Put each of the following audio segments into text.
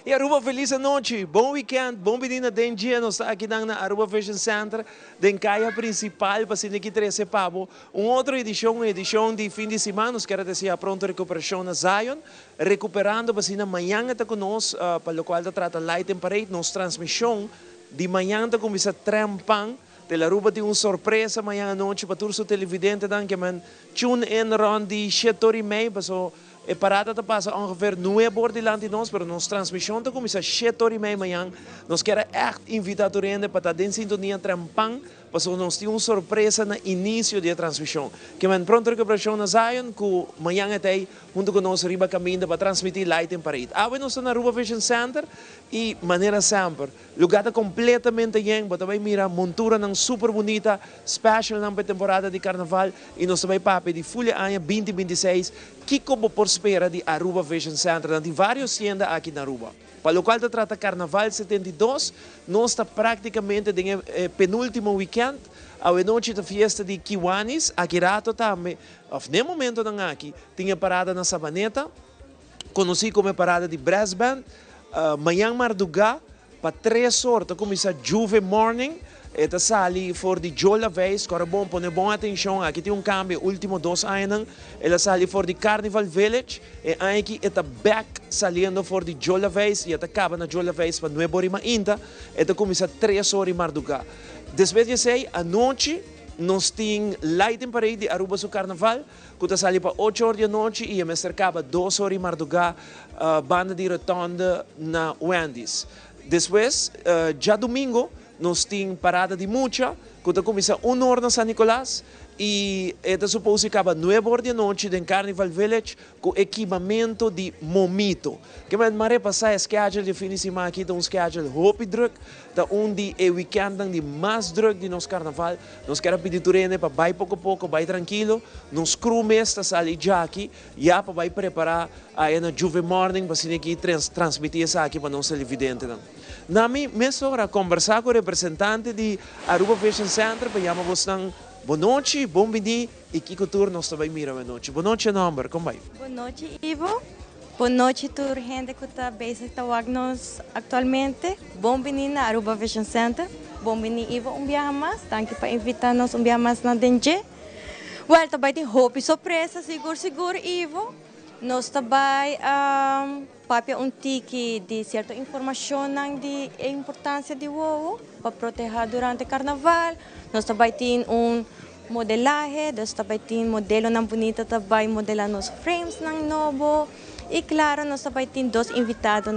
E Aruba, feliz noite, bom weekend, bom menina den dia, nós estamos aqui na Aruba Fashion Center, den caia principal, para se aqui 13 pavo. Outra edição de fim de semana, nós queremos dizer a pronta recuperação na Zion, recuperando para se na manhã está conosco, para o qual trata Light and Parade, nossa transmissão, de manhã está começa a trampar, de Aruba tem uma surpresa amanhã à noite para todos os televidentes, que man tune in rond de 7h30, para a parada está passa ongeveer 9 diante de nós, mas nossa transmissão está começando às 7h30 amanhã. Nós queremos invitar a para estar em sintonia trampang, para nós temos uma surpresa no início da transmissão. Que é pronto recuperação na Zion, que amanhã até junto com nós riba caminho para transmitir Light and Parade. Nós estamos na Aruba Fashion Center e maneira sempre, lugar está completamente lleno, mas também mira montura não super bonita, special na temporada de carnaval e nós também papo de folha ano 2026, que como por espera de Aruba Fashion Center, tem várias tiendas aqui na Aruba. Para o qual se trata Carnaval 72, nós está praticamente no penúltimo weekend, a noite da festa de Kiwanis, aqui rato também, no momento não aqui, tinha parada na Sabaneta, conheci como parada de Brass Band, manhã Mardugá, para 3 horas, começa Juve Morning, esta sali for de Jola Vez, agora bom, põe boa atenção, aqui tem cambio, último 2 anos, ela sali for de Carnival Village, e aqui está back saliendo for de Jola Vez, e esta acaba na Jola Vez para 9 horas ainda, esta começa 3 horas em Mardugá. Depois de sei, à noite, nós temos Light and Parade de Aruba do Carnaval, que está sali para 8 horas da noite, e a acaba 2 horas em Mardugá, banda de rotonda na Wendy's. Depois, já domingo, nós temos parada de Mucha, que começa 1 hora na San Nicolás, e esta supõe que acaba 9 horas da noite em Carnival Village com equipamento de Momito. Que me maré passar a schedule de fim de semana aqui, um schedule hopi druk, da onde é weekend de mais druk de nosso carnaval. Nós queremos pedir turene para vai pouco a pouco, vai tranquilo. Nos crew mestre sali já aqui, já para vai preparar a Juve Morning para se aqui transmitir isso aqui para não ser evidente. Nami, mesmo para conversar com o representante de Aruba Fashion Center, para chamar você boa noite, bom dia e que cultura nós também mira boa noite. Boa noite, Nomber, como vai? Boa noite, Ivo. Boa noite, toda gente que está nos atualmente. Bom dia na Aruba Fashion Center. Bom dia, Ivo, dia mais. Danke para invitar-nos dia mais na DNG. Well, também tem hope surpresa, seguro, Ivo. Nós também papel tiki de certa informação de importância de WoW para proteger durante o carnaval. Nós também temos modelaje, nós também temos modelo não bonita, também modelar nos frames não novo. E claro, nós também temos 2 invitados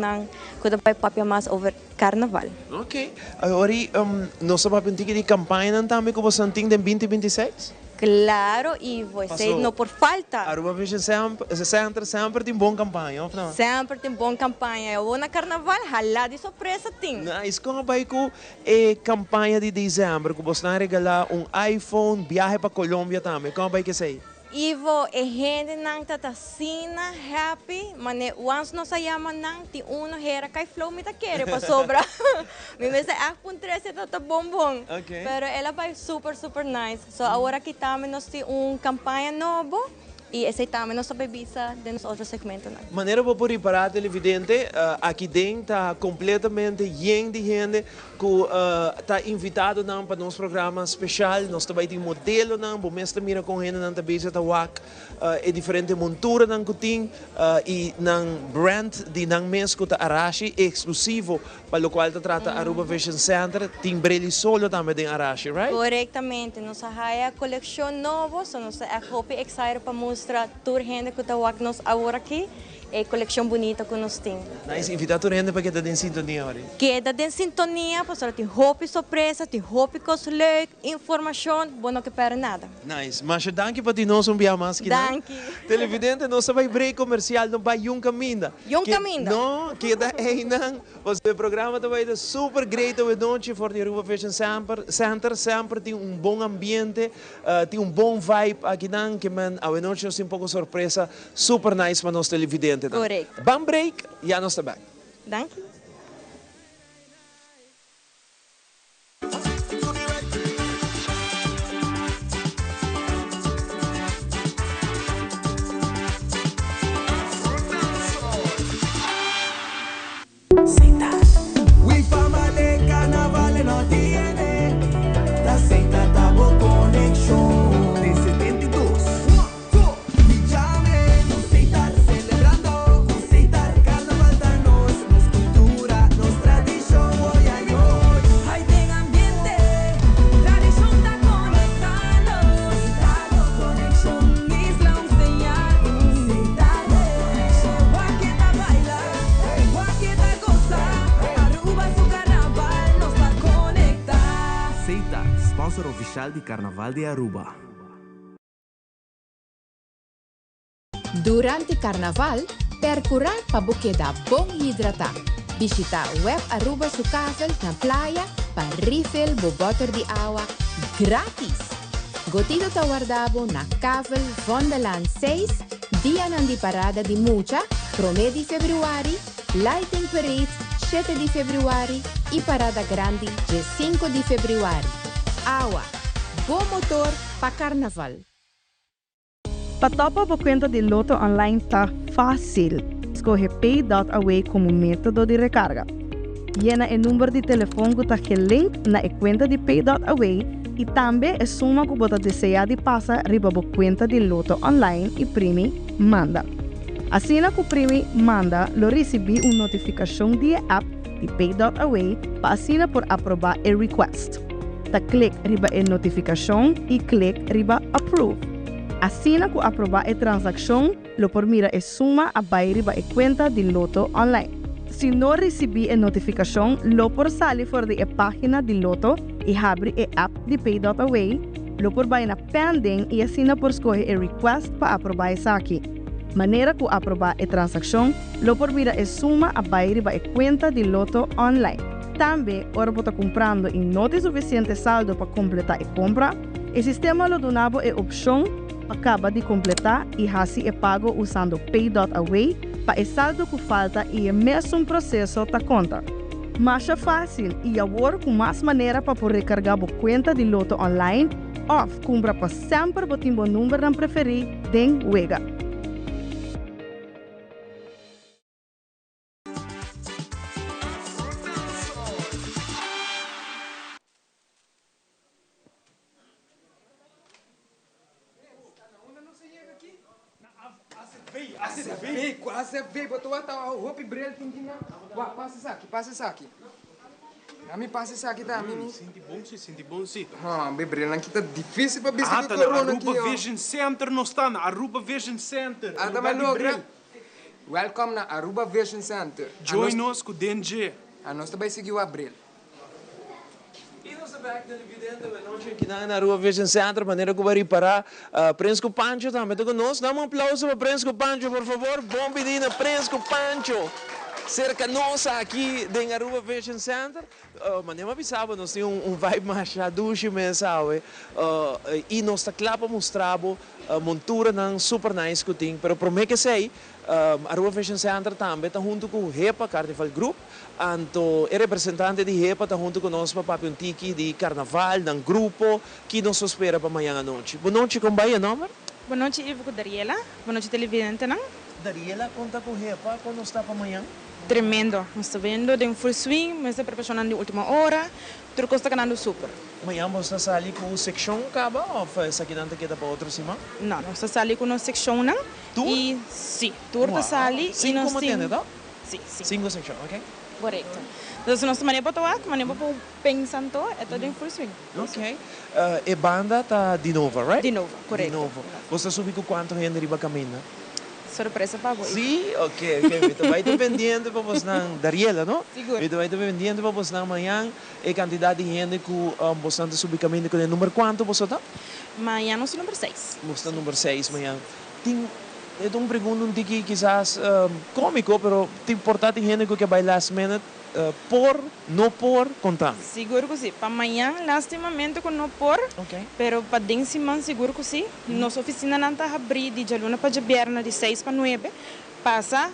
que também papel mais over carnaval. Ok. Agora, nós também temos de campanha também que você tem em 2026? Claro, e você não por falta. Aruba Fashion Center sempre tem boa campanha, não? Sempre tem boa campanha. Eu vou na carnaval, halá de surpresa tem. Nice. Como vai com a campanha de dezembro, que você vai regalar iPhone, viagem para Colômbia também, como vai que sei? Ivo, a gente não está assim, happy, mas once nós chamamos não, tem hera que flow me quer para sobra. Me mesa 8.13 está bom. Okay. Pero ela vai super nice. So agora aqui também nós temos campanha nova. E esse também nós visa de nos outros segmentos. Maneira para preparar televidente, aqui dentro está completamente lleno de gente que está invitado para nosso programa especial. Nós também temos modelo, o mestre mira com gente na tabela da é diferente montura que tem e brand de mês que Arashi exclusivo para o qual trata Aruba Fashion Center, tem brilho solo também de Arashi, right? Corretamente, nós temos a coleção nova, so nós estamos excited para mostrar toda a gente que está agora aqui. É coleção bonita que nós temos. Nice, invitar a gente para que está em sintonia agora. Queda em sintonia, para ter roupa surpresa, ter roupa leuk, informação, bom não que para nada. Nice, mas danke para nós dia mais. Danke. Televidente, nós vai break comercial, não vai caminho. Caminho? Não, queda aí não. O programa também é super great hoje noite for the Aruba Fashion Center, sempre tem bom ambiente, tem bom vibe aqui não, que hoje noite nós tem pouco surpresa, super nice para nós televidente. Correto. Bam break, já nós estamos back. Danke. Aceita, sponsor oficial de Carnaval de Aruba. Durante Carnaval, percurar para búsqueda bom hidratar. Visita web Aruba Sucavel na playa para refill bo bottle de agua gratis. Gotido ta guardabo na Cavel Vondeland 6, dia de parada de Mucha, promê de Februari, Lighting Parade 7 de Februari e parada grande de 5 de Februari. Agua, bom motor para Carnaval. Patopa por conta de Loto Online está fácil. Escolhe Pay.away como método de recarga. Llena o número de telefone que está link na conta de Pay.away e também a suma que você deseja de passar riba a conta de Loto Online e primi manda. Assim que o primi manda, lo recebi uma notificação de app de Pay.away para assinar por aprovar o request. Ta clique riba a notificação e clique riba approve. Assim que aprovar a transação, lo por mira a suma a riba a conta de Loto Online. Se não recebi a notificação, lo por sair fora da página de Loto e abre a app de Pay.away, lo por vai na pending e assina por escolher a request para aprovar essa aqui. Maneira que aprovar a transação, lo por mira a suma a riba a conta de Loto Online. Também, ora por comprando e não tem suficiente saldo para completar a compra, o sistema lo donava a opção acaba de completar e assim é pago usando Pay.away para o saldo que falta e é mesmo processo da conta. Mas é fácil e agora com mais maneira para poder recargar a conta de Loto Online ou compra para sempre o timbo número não preferir den Wega. Quase veio, botou a roupa e brilho, passa isso aqui. A mim passa isso aqui, tá? Senti bom, sim. Ah, brilho, aqui tá difícil para biscoito Tá corona na aqui, Aruba ó. Vision Center, não está na Aruba Vision Center. Ah, tá mais logo, Welcome na Aruba Vision Center. Join us com o DNG. A nós também seguiu a brilho. E nós back televidente, noite aqui na Aruba Vision Center, maneira que vai reparar. Prensco Pancho também está conosco. Dá um aplauso para Prensco Pancho, por favor. Bom menina, Prensco Pancho. Cerca nossa aqui em Aruba Vision Center, mas nem avisava, nós temos vibe mais chaduche, sabe? E nós está claro para mostrar a montura não super nice que tem, mas para mim que sei, Aruba Vision Center também está junto com o REPA Carnival Group, então o representante de REPA está junto conosco para um tiki de carnaval, um grupo que nos espera para amanhã à noite. Boa noite, com o nome? Boa noite, Ivo com Dariela. Boa noite, televidente, não? Dariela, conta com o REPA quando está para amanhã? Tremendo. Nós estamos vendo de full swing, mas está preparando de última hora. Tudo está ganhando super. Amanhã você está ali com a secção acaba ou essa aqui não queda para outra cima? Não, nós estamos ali com uma secção, não? Tu? E sim, tudo está ali. Cinco como tem, não? Sim, sim. 5 secções, ok? Correto. Então, nós estamos para tocar, mas para pensando, é todo em full swing. Ok. E banda está de novo, right? De novo, correto. De novo. Você sabe com quanto gente riba caminha? Surpresa para você. Sim, ok. Então vai dependendo para você não Dariela, não? Seguro. Então vai dependendo para você não amanhã e quantidade de gente que você está subindo caminho com o número quanto você está? Amanhã nós número 6. Você está número 6 amanhã. Tem é uma pergunta que quizás cômico, pero tem importante gente que vai last minute por, não por, contar. Seguro que sim. Para amanhã, lastimamente, não por, Ok. pero para dentro semana, seguro que sim. Nossa oficina não está abrindo de luna para viernes, de 6 para 9. Passa,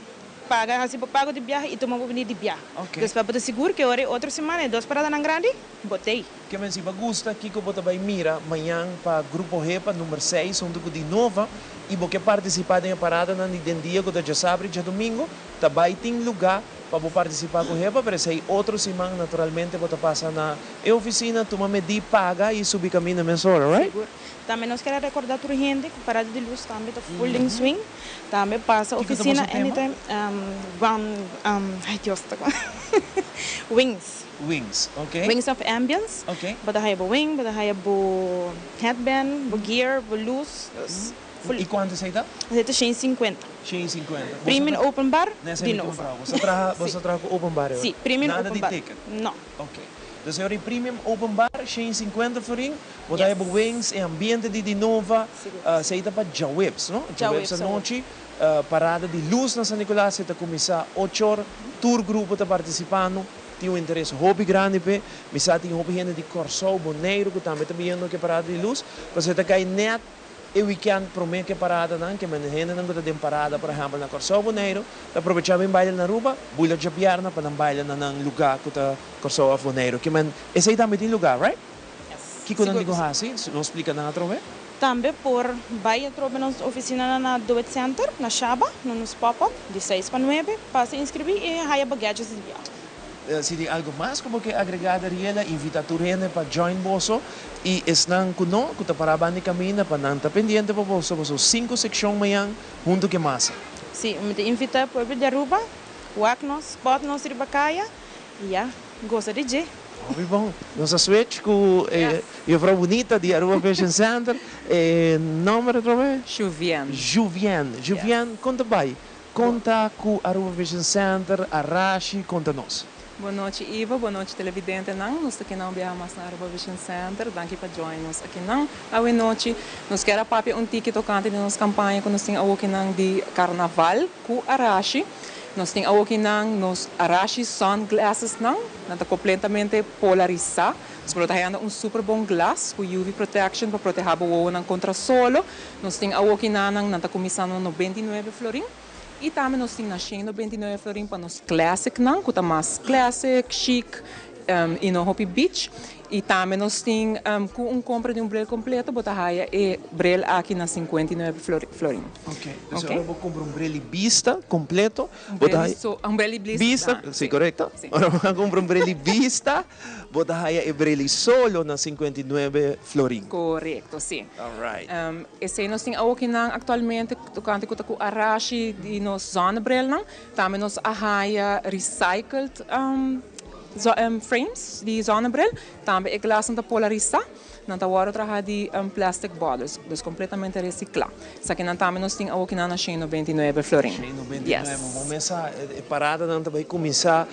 paga, assim, pago de viagem e toma o de viagem. Ok. Depois, para seguro que outra semana é 2 paradas na grande, botei. Que me se gusta que você vai mira amanhã para grupo REPA número 6, onde de novo e você participar da parada no dia que já sabe, já domingo, também tem lugar para participar com o REPA, mas aí outra semana naturalmente você passa na oficina, toma medir, paga e subir caminho mensura, right? Seguro. Também nós queremos recordar a gente que a parada de luz também está full in swing. Também passa a Que oficina que tá você anytime. Ai, Deus, tá Wings. Wings, ok? Wings of Ambience. Ok. Bada haya bo wing, bada haya bo headband, bo gear, bo luz. E quanto você está? Ito siya 50. 150. Premium open bar, Nessa de é novo. Você traga open bar? Sim, premium Nada open de bar. ticket? Não. Ok. Dus er premium open bar, 150 florin. Wat hij wings en ambiente die nova, sei para Jawebs, no? Jawebs a noite, parada de luz na San Nicolás, se começar 8 horas, tour grupo tá participando. Tinha um interesse hobby grande pe, me sa tinha hobby gente de Corsol, Boneiro, que também tá vendo que parada de luz, você tá cai net e weekend promete que parada não, que men gente não gosta de parada, por exemplo, na Corsol, Boneiro, tá aproveitar bem baile na Aruba, buila de pierna para não baile na lugar que tá Corsol, Boneiro, que men esse aí também tem lugar, right? Yes. Que quando digo assim, não explica nada trove? Também por vai trobe na oficina na Do It Center, na Shaba, no nos pop-up, de 6 para 9, para se inscrever e haya bagagens de viagem. Se tem algo mais como que agregada riela, invita a tu gente para join boso e estão kuno, que tá para bani caminho para não estar pendente para boso, boso 5 secções manhã junto que massa. Sim, me te invita para de Aruba, waknos, spot nos ribacaia e já gosta de je. Muito bom. Nossa switch com a vrouw bonita de Aruba Fashion Center, nome trove? Juvian. Juvian, conta bem. Conta com Aruba Fashion Center, Arashi, conta nós. Boa noite, Iva. Boa noite, televidente. Nós aqui não viajamos na Aruba Vision Center. Danke para join nos aqui não. Boa noite. Nós quer papi ticket tocante de nossa campanha que nós temos aqui não de carnaval com Arashi. Nós temos aqui não nos Arashi sunglasses não, nada completamente polarizado. Nós temos super bom glass com UV protection para proteger a boa contra solo. Nós temos aqui não nada começando no 29 florin. E também nós temos na 129 florin para nos classic não, que tá mais classic, chic, e no Hopi Beach. E também nós temos com compra de brel completo, botar raia e brel aqui na 59 florin. Ok. Então agora vou comprar brel vista completo, botar brel vista, sim, correto? Agora vou comprar brel vista, botar raia e brel solo na 59 florin. Correto, sim. Alright. Esse aí nós temos aqui não atualmente tocante com Arashi de nos zona brel não, também nós a raia recycled frames de zonnebril, também é glass não polarizado, não está agora de plastic bottles, dus completamente reciclado. Só que não também nós temos aqui na 129 florin. 129, vamos começar parada não vai começar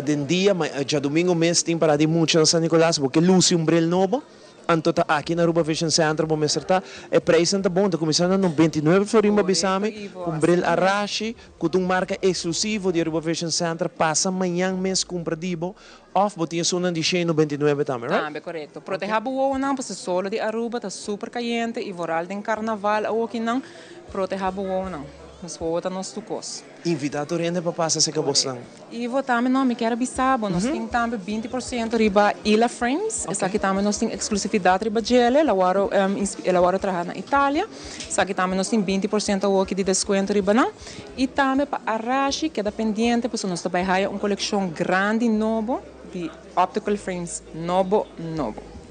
de dia, mas já domingo mês tem parada muito na San Nicolás, porque luz bril novo. Anto tá aqui na Aruba Fashion Center, vamos acertar. É preço tá bom, tá começando no 29 florin babisame, com bril Arashi, com uma marca exclusiva de Aruba Fashion Center, passa amanhã mês compradivo, off, botinha sonan de 129 também, right? Também, correto. Proteger a boa não, porque solo de Aruba tá super caliente e voral de carnaval, aqui não, proteger a boa não. Nós vamos nos tucos. Invitar a gente para passar esse caboslan. E vou também não me quero bisabo. Nós temos também 20% riba Ila Frames. Essa aqui também nós temos exclusividade riba gele. Ela agora trabalha na Itália. Essa aqui também nós temos 20% aqui de desconto riba não. E também para Arashi que é dependente, porque nós trabalhamos uma coleção grande novo de optical frames novo.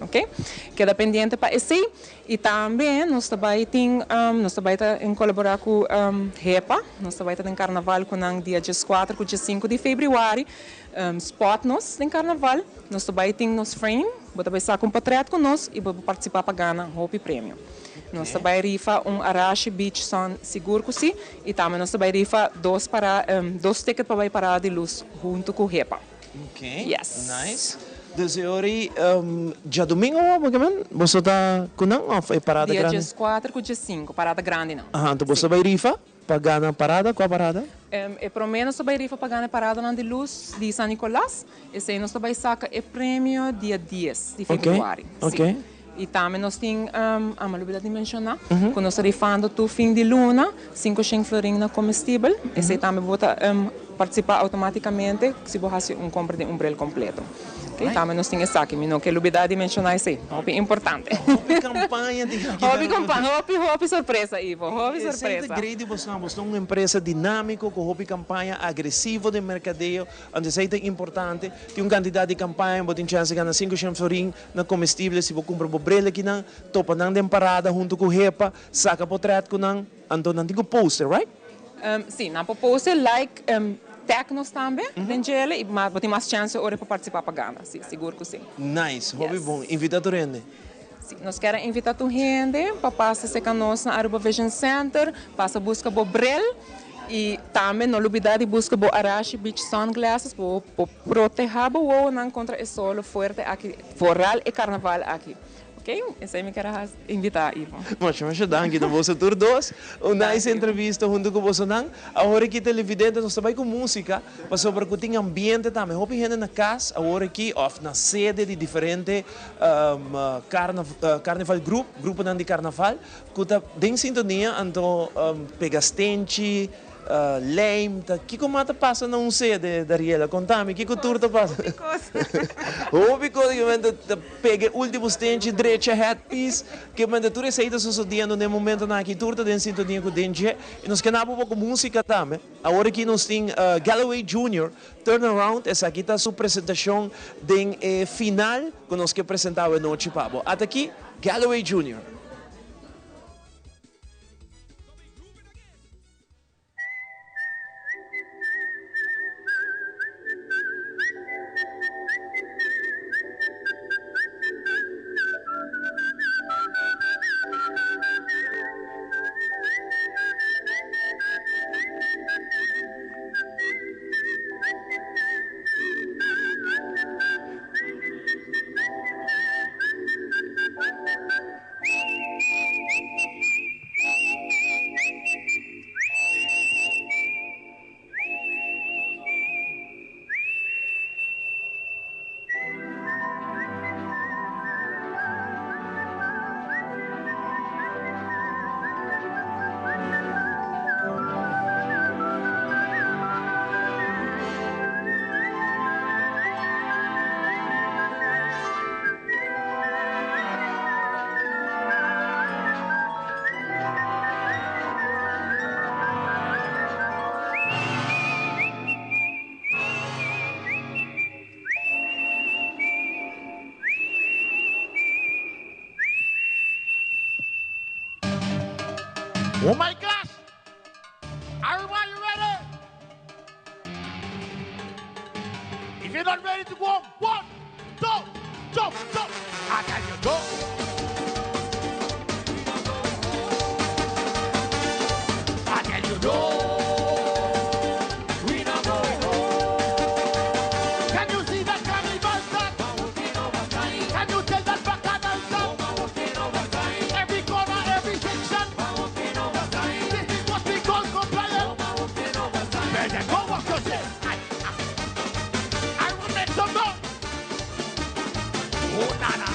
Ok? Que é dependente para esse. E também nós também em colaborar com REPA, nós também em carnaval com o dia 4 com o dia 5 de fevereiro, spot nós em carnaval, nós também temos nos frame, vou também estar com patriota conosco e vou participar para ganhar Hopi Prêmio. Nós também rifa Arashi Beach Sun seguro com si e também nós também rifa dois tickets para ir parar de luz junto com o REPA. Ok. Yes. Nice. Dus ori já domingo bagaimana? Você tá com não é parada dia grande? Dia 4 com dia 5, parada grande não. Então você vai rifa para ganhar parada, qual parada? É pelo menos você vai rifa para ganhar parada na de luz de San Nicolás. Esse aí nós vai sacar o prêmio dia 10 de fevereiro. Ok. E também nós temos a malubida de mencionar, quando nós rifando tu fim de luna, 5 florin na comestível, esse aí também vou participar automaticamente se você compra de brel completo. Okay? Também nós temos essa aqui, que lubidade de mencionar isso aí, é importante. Hobby campanha de Hobby surpresa, Ivo, hobby surpresa. É grande você é uma empresa dinâmica com hobby campanha agressivo de mercadeio, onde isso é importante. Tem uma quantidade de campanha, você tem chance de ganhar 5 florin na comestível, se você compra o brel aqui, topa não de parada junto com o REPA, saca portrait com não, então não tem poster, right? Sim, na poster like técnicos também, e tem mais chance para participar para ganhar, sim, seguro que sim. Nice, hobby bom. Invita a gente. Sim, nós queremos invitar a gente para passar conosco na Aruba Vision Center, para buscar o brel, E também não olvidar de buscar o Arashi Beach Sunglasses para proteger o não contra o sol forte aqui, floral e carnaval aqui. Ok? Isso aí me quero invitar, Ivo. Mas danke no vosso tour 2. Uma nice entrevista junto com você não. Agora aqui televidente nós trabalhamos com música, para sobre o que tem ambiente também. Hope gente na casa, agora aqui off na sede de diferente carnaval grupo de carnaval, que está em sintonia então pegastente lame, que como está passando na sede, Dariela? Contame, que tour está passando? Houve coisa que pega últimos dentes, direita headpiece, que manda tudo isso aí está sucedendo no momento na que tour está em sintonia com o dente, e nós queremos um pouco música também. Agora aqui nós temos Galloway Jr., Turnaround, essa aqui está a sua apresentação de final, que nós que apresentava no Chipabo. Até aqui, Galloway Jr. Oh my gosh! Everybody, you ready? If you're not ready to go, 1, 2, jump, jump. I tell you, go. I tell you, go. We don't go home. Can you see that carnival start? Can you tell that bacchanal start? Every corner, every section. This is what we call compliance. Better go walk yourself. I will make some noise. Oh, nana.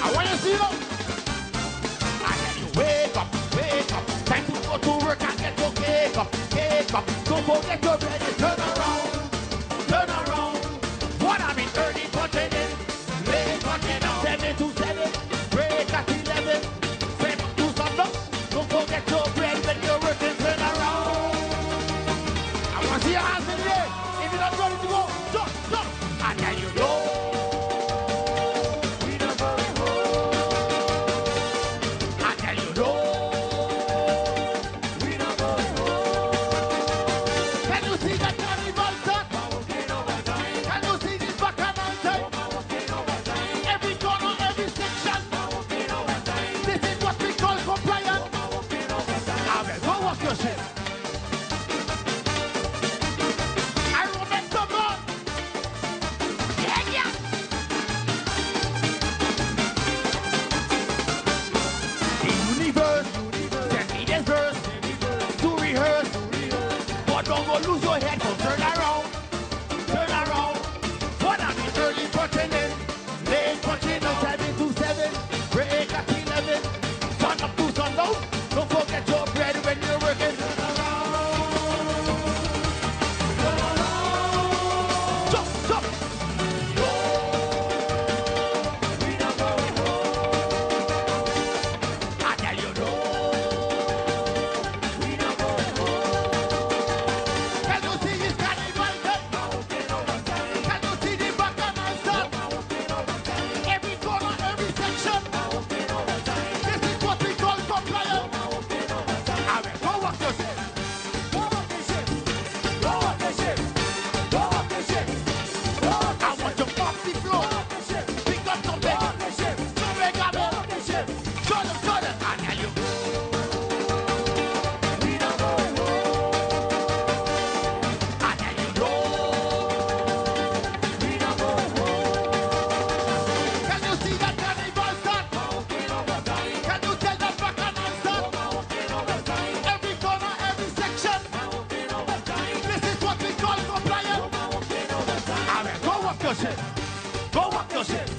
I want to see you. I tell you, wake up, wake up. Time to go to work and get your cake up, cake up. Don't forget your bread, turn around, turn around. What I mean, early continent, late continent, 7 to 7, break at 11, 7 to sundown. Don't forget your bread when you're working, turn around. I want to see your hands in the air. If you're not ready to go, jump, jump. I tell you, go. We don't go home. I tell you, no. We don't go home. Can you see your shit. Go walk your shit.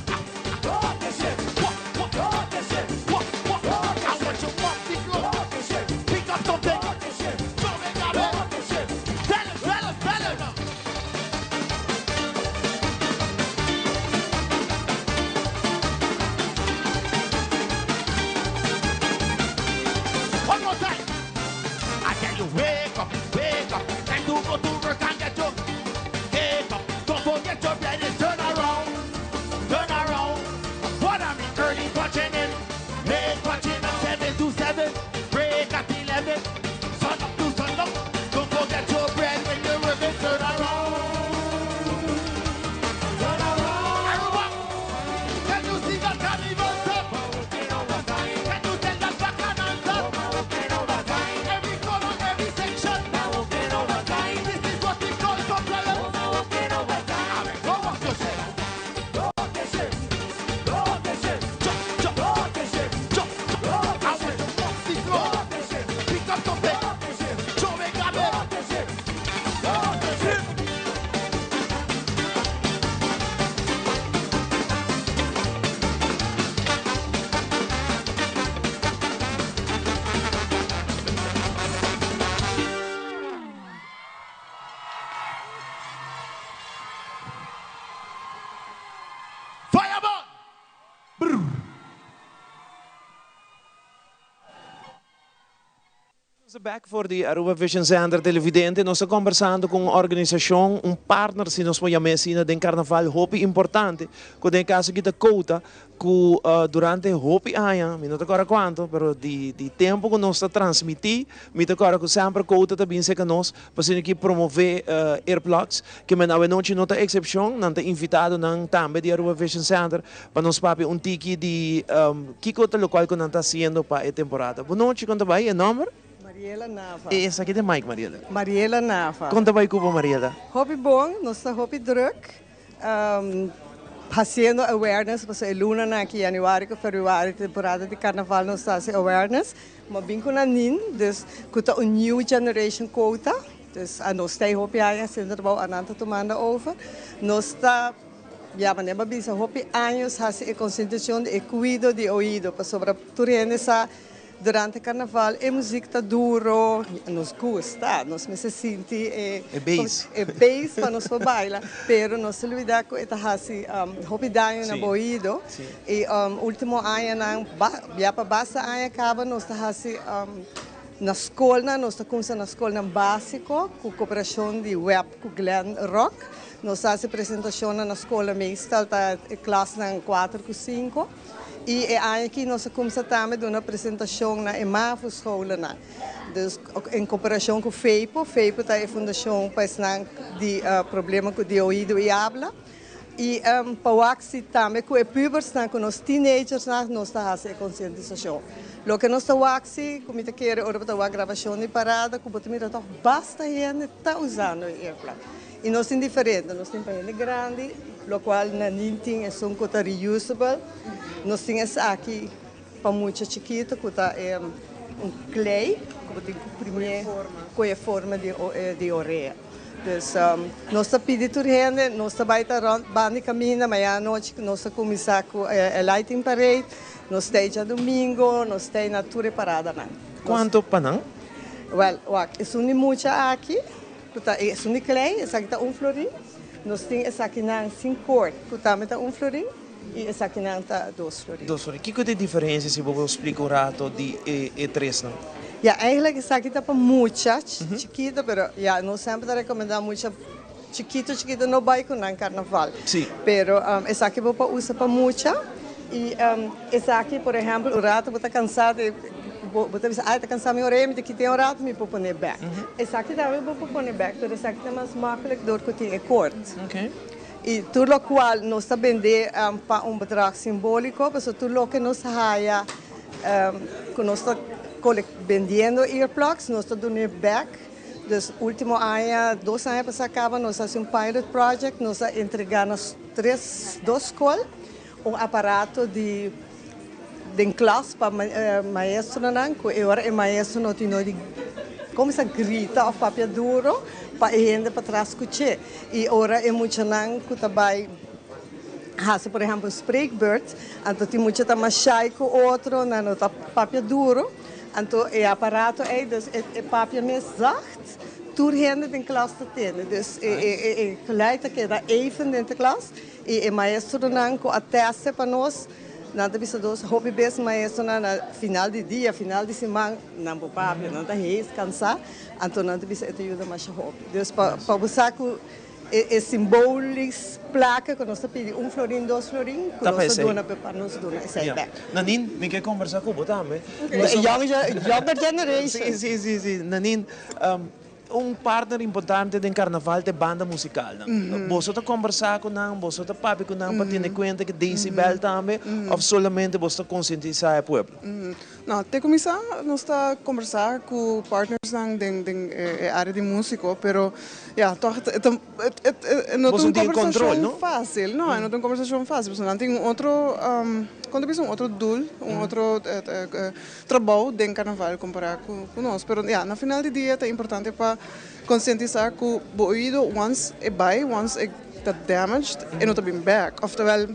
Go walk your shit. Walk, walk, go walk your shit. Walk, walk, walk. I want you walk the floor. Go walk your shit. Pick up something. Go walk your shit. Show me that. Go walk your shit. Tell him, tell him, tell him now. One more time. I tell you, wake up, wake up. Time to go to work and get your wake up. Don't forget your bread and turn around. Turn around. What I mean, early punching in. Late punching at 7 to 7. Break at 11. Sun up to sun up. Don't forget your bread when you're working. Turn around. Turn around. Aruba. Can you see that carnival stop? Can you tell that bacchanal stop? Every corner, every section. This is what we call compliance. Go walk your shit. Go walk your shit. Go walk your shit. Jump, jump. Go walk your shit. Jump, jump. I want to walk the floor. Pick up something. Show me got it. Go walk your shit. Go walk your shit. Fireball! Back voor de Aruba Vision Center televidente. Nós estamos conversando com uma organização, partner, se nós podemos dizer, de carnaval, hopi importante. Que tem caso que da cota, que durante hopi anos, não sei agora quanto, mas de tempo que nós transmitir, me agora que sempre cota também se que nós, para que promover airplugs, que me não noite nota exceção, não tem invitado não também de Aruba Vision Center, para nós papi tiki de que cota local que não está sendo para a temporada. Boa noite, quanto vai? É número? Mariela Nava. Essa aqui é Mike, Mariela. Mariela Nava. Conta vai Cuba, Mariela. Hobby bom, nossa hobby druk. Fazendo awareness, porque é luna na aqui, januário, februário, temporada de carnaval, nós estamos awareness. Mas bem com a NIN, dus kuta een new generation quota. Dus nós estamos hobby aí, sendo bom, ananta tomando over. Nós está ja, mas nem bisa hobby anos, há a conscientização de cuidado de ouvido, para sobre turene essa durante o carnaval a música está duro, nos gusta, nos me se sente é base para nos bailar, pero nos se olvida que está assim hobby daño na ouvido e último ano na já para base ano acaba nós está assim na escola, nós está começando na escola básico com cooperação de web com Glen Rock. Nós fazemos apresentação na escola meestal, tá classe na 4 com 5. E aqui nós começamos também uma apresentação na EMAF escola. Em cooperação com o FEIPO. FEIPO é a fundação para de problema com o ouvido e habla. E para o AXI também com os pubers, com os teenagers, nós estamos a conscientização. Lo que nós estamos AXI, como eu quero, a gravação de parada, como eu basta gente está usando o airplane. E nós temos diferente, nós temos painel grande, o qual na Ninting é um cota reusable. Nós temos aqui para muito chiquito, que é clay, que tem com a forma de orelha. Então, nós pedimos a gente, nós estamos bem caminhando, mas à noite nós começamos com a lighting parade, nós estamos a domingo, nós estamos na tour parada. Quanto panang? Well, é muito aqui. É um clay, essa aqui está florim. Nós temos essa aqui na 5 cor, que também está florim. E essa aqui não está 2 florim. 2 florim. Que é a diferença, se você explicar o rato de E3, não? Eigenlijk essa aqui está para muita, chiquita, mas nós sempre recomendamos muito chiquito no vai com o carnaval. Sim. Pero essa aqui você usa para muita. E essa aqui, por exemplo, o rato está cansado. Você diz, está cansado meu orelha, que tem um rato, me vou pôr back. Essa aqui também vou pôr back, mas essa aqui é mais makkelijk door que tem corte. E tudo o qual nós está vendendo para bedrag simbólico, mas tudo o que nós haya, que nós está vendendo earplugs, nós está dando back. Dus último ano, 2 anos para acabar, nós fazemos pilot project, nós entregamos 2 escolas, aparato de classe para maestro, que agora é maestro não tem como se grita ou papel duro, para gente para trás escutar. E agora é muito não que também hace, por exemplo, spreekbeurt, então tem muito também chai com outro, não tá papel duro, então é aparato é papel mais zacht. Toer gente in klas te tenen. Dus geleid que era even in de klas. E maestro não com ateste para nós. Nada bisa dos hobby best maestro na final de dia, final de semana, não vou papel, não tá reis cansar. Então nada bisa te ajuda mais hobby. Dus para buscar que é simbólico placa que nós pedimos florim, 2 florim, que nós dona para nós dona esse back. Nanin, me quer conversar com você também. Younger generation. Sim. Nanin, partner importante do carnaval é banda musical. Você está conversar com não, você está papi com não para ter conta que decibel também, ou somente você está conscientizar o povo? Não, até começar nós está conversar com partners na área de música, pero não tem uma conversação fácil, não é uma conversação fácil, porque não tem outro quando pensa outro doel, outro trabalho dentro do carnaval comparar com nós, pero na final do dia é importante para conscientizar que o ouvido once é bem, once é damaged, e não está bem back, oftewel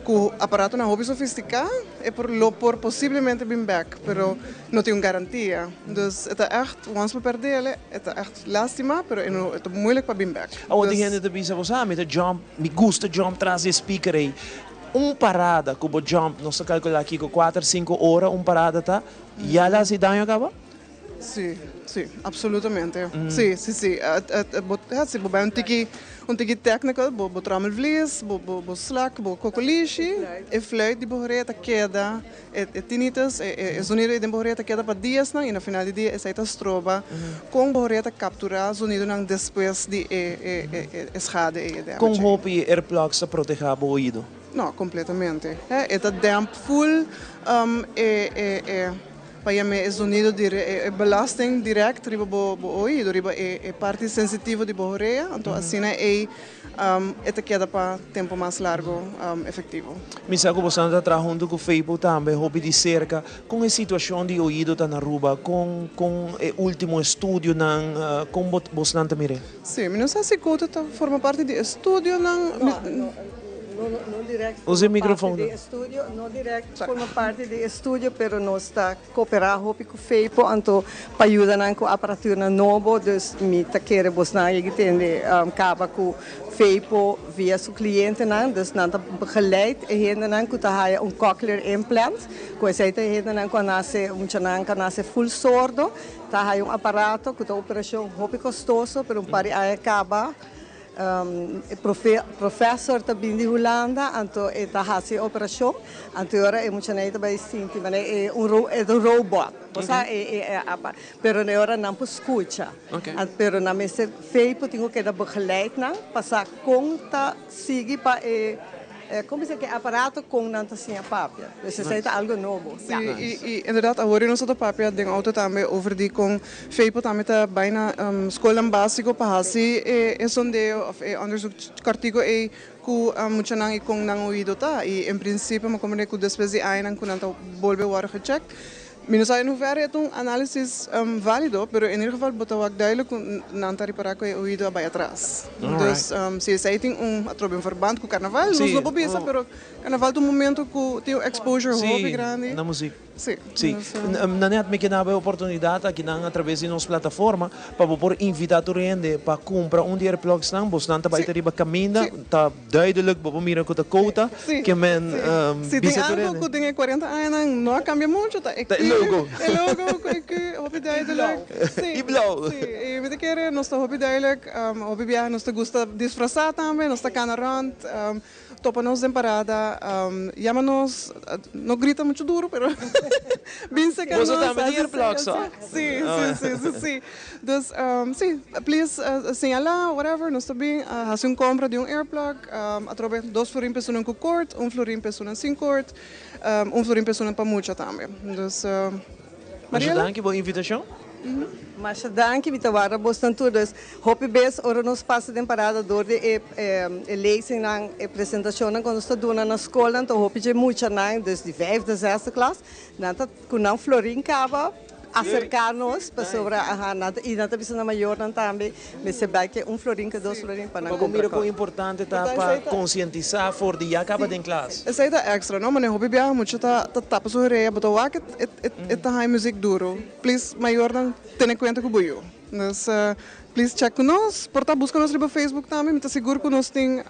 que o aparato não é hobby sofisticado é por possivelmente bem back, pero não tem uma garantia. Dus het is echt, once we perder, het is echt lástima, pero het is moeilijk para bem back. Ou tem gente que pensa, me jump, me gusta jump traz speaker aí. Parada que o jump, nós calculamos aqui com 4, 5 horas, parada tá, e ela se dá acaba? Sim, absolutamente. Sim. Se você um tiki técnico, bo trammel vlees, bo slak, bo kokolishi, e fluit die behoorlijk queda, tinnitus, e sonido de behoorlijk queda para dias na, e no final do dia essa stroba, com behoorlijk capturar sonido nang depois de schade e damage. Com hobby earplugs para proteger o ouvido? Não, completamente. É damp full, para mim é sonido é belasting direct riba bo ouvido, riba é parte sensitiva de bohoreia, então assim é queda para tempo mais largo efetivo. Me sabe que você está trabalhando com o Facebook também, hobby de cerca, com a situação de ouvido tá na Aruba, com o último estudo na com você não também? Sim, não sei se conta forma parte de estudo Não direto use o microfone. Não direto forma parte do estúdio, mas nós está cooperar com o FEIPO, então para ajudar com a aparatura nova, dus me tá querer buscar e entender acaba com FEIPO via seu cliente, dus não tá begeleid e ainda não que tá cochlear implant, com esse aí ainda não que nasce full sordo, tá aparato que tá operação hobby custoso, pero pari acaba professor também de Holanda, então está fazendo operação, então agora é muito neito para sentir, mas é um robot, pero agora não escuta, pero na mesa feio tenho que dar begeleid não, passar conta, seguir para como se que aparato com nanta sem papel, dus is het algo novo. E inderdaad, agora nós da papel den auto também over die com feipo também tá bijna escola básico para assim sondeo of onderzoek artigo ku muito nang ikong nang ouvido tá e em princípio me comunico com depois de ano com nanta volve war gecheckt. Minus aí no ver é análise válido, pero em geval botava duidelijk não tá reparar que o ouvido vai atrás. Dus se você tem atrobe verband com carnaval, nós não podemos, pero carnaval é momento que tem exposure hobby grande. Na música. Sim. Na net me queda a oportunidade aqui na através de nossa plataforma para por invitar o rende para comprar de earplugs não, você não vai ter caminho, tá duidelijk, para mira com a cota que men se tem algo que tem 40 anos, não cambia muito, tá? Logo que hobby duidelijk. E blauw. E me querer nós tá hobby duidelijk, hobby viajar, nós tá gosta disfrazar também, nós tá canarant, topa-nos em parada, chama-nos, não grita muito duro, pero bem seca nós. Você também earplugs, só? Sim. Dus, sim, please señalar, whatever, nós também fazem compra de earplug, através 2 florim pessoas com cord, 1 florim pessoas sem cord, 1 florim pessoas para muita também. Dus, Mariela? Dank boa invitação. Mas dank, we waren bastante dus. Hopi bes, ora nos passa temporada door de lezing na apresentação quando nós está doendo na escola, então hopi je muito na, dus de 5ª, 6ª classe, nanta com não florim cava acercarnos para sobre e na tabisa na maior também, me se vai que florim que dois florim para não Mira quão importante tá para conscientizar for de acaba de classe. Essa aí tá extra, não? Mas eu hobby viajar muito, tá tapa sua reia, mas eu acho que tá high music duro. Please, maior não tem em conta com o buio. Mas, please check conosco, porta busca nós no Facebook também, me tá seguro que nós tem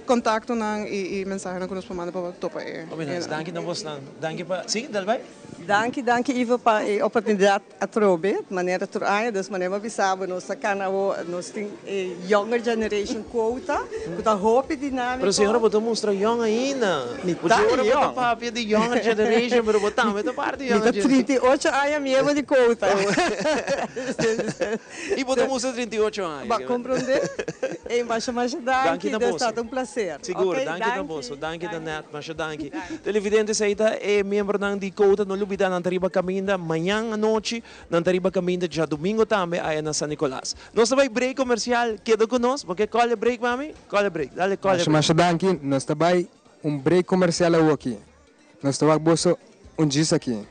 contacto e mensagem que nós mandamos para topa aí. Dank na vos dan. Dank pa. Sim, dalbay. Dank Ivo para a oportunidade a trobe, maneira troaia, dus maneira avisava nós nós tem younger generation quota, que tá hope dinâmico. Pero senhora botou mostra young ainda. O senhora botou papel de younger generation, pero botamos essa parte de younger generation. 38 anos mesmo de quota. E botou mostra 38 anos. Ba compreender? E mais dank, é um prazer. Seguro, dank da bolso, dank da net, mas dank. Televidente saída é membro de quota no Lubida na Tariba Caminda, amanhã à noite, na Tariba Caminda, já domingo também, aí na San Nicolás. Nós também break comercial, queda conosco, porque colhe break, mami? Colhe break, dale colhe break. Mas danke, nós também break comercial aqui. Nós também bolso disso aqui.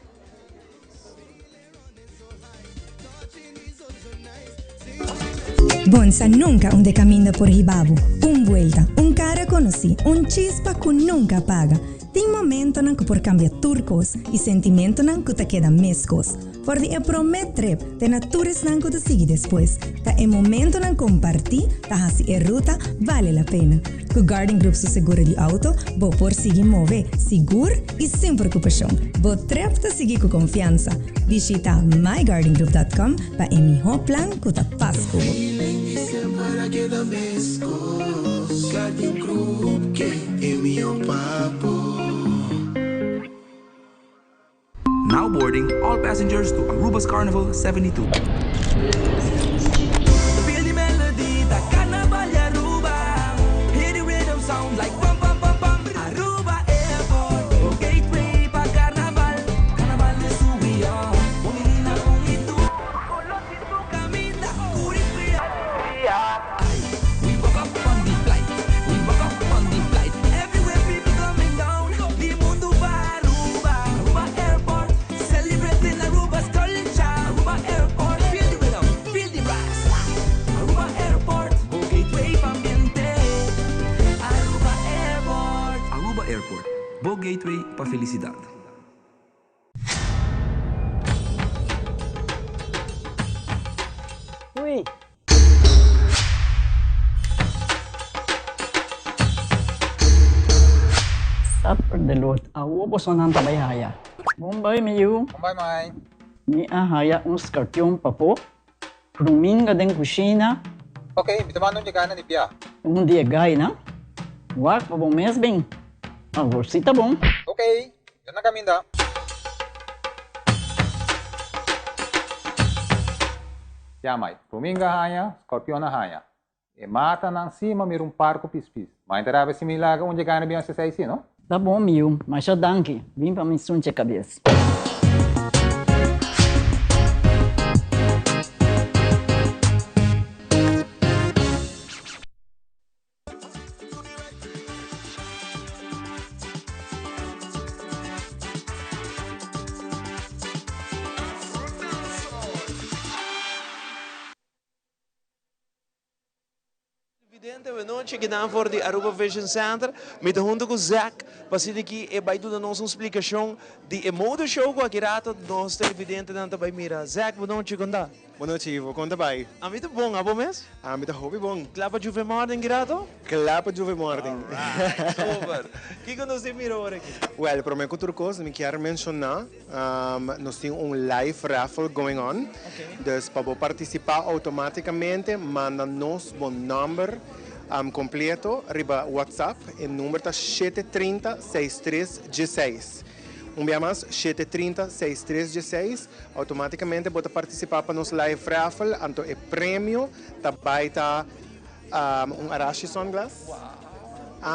Bonsa nunca de caminho por Hibabo. Vuelta, cara conocí, chispa que nunca apaga. Tem momento que por cambiar turcos e sentimento que te queda mescos. Por de prometer, te natures que te sigue depois. Ta é momento que compartir, ta hasi ruta vale a pena. Com Garden Group su seguro de auto, vou por seguir mover, seguro e sem preocupação. Vou trep te seguir com confiança. Visita mygardengroup.com para emitir plan que te faz como. Garden Group, que é meu papo. Now boarding all passengers to Aruba's Carnival 72. Feel the melody, the carnival Aruba. Hear the rhythm sound like pam pam pam pam. Aruba Airport, gateway pa carnaval. Carnaval de subida, menina con itu. Color de tu camita, curifria. We woke up on the flight. We woke up on the flight. Everywhere people coming down. The mundo va Aruba, Aruba Airport. Celebrating Aruba's culture. Aruba Airport, feel the rhythm, feel the brass. Aruba Airport, gateway pa ambiente. Aruba Airport. Aruba Airport, Bo Gateway pa felicidad. Uy. Sapper de Lord, awo po sa nang tabayhaya. Bombay, Miyu. Bombay, Mai. Ni ahaya skartyong papo. Prumin ka din kusina. Okay, bitamano niya ka na ni Pia. Hindi agay na. Wak pa bong mesbing. Agorsita bong. Okay, yan na kami da. Ya, Mai. Prumin ka haya, Scorpion na haya. E mata ng sima mirong parko pispis. Mainteraba si Milaga onde ka na biyan sa saisi, no? Tá bom, Miu, mas já danke. Vim para me sunte a cabeça. We noite que dá for de Aruba Vision Center, met junto com Zack, para que é vai dar nossa explicação de modo show com aqui rato nós televidente não tá vai mira. Zack, boa noite conta. Boa noite, Ivo, conta vai. A mim tá bom, a bom mês? A mim tá hobby bom. Clapa juve morning grato? Clapa juve morning. Super. Que que nós temos agora aqui? Well, para mim outra coisa, me quero mencionar, nós temos live raffle going on. Dus para participar automaticamente, manda-nos um número completo riba WhatsApp, o número está 730-6316. Vez mais, 730-6316, automaticamente pode participar para nos live raffle, então o prêmio também está Arashi Sunglass.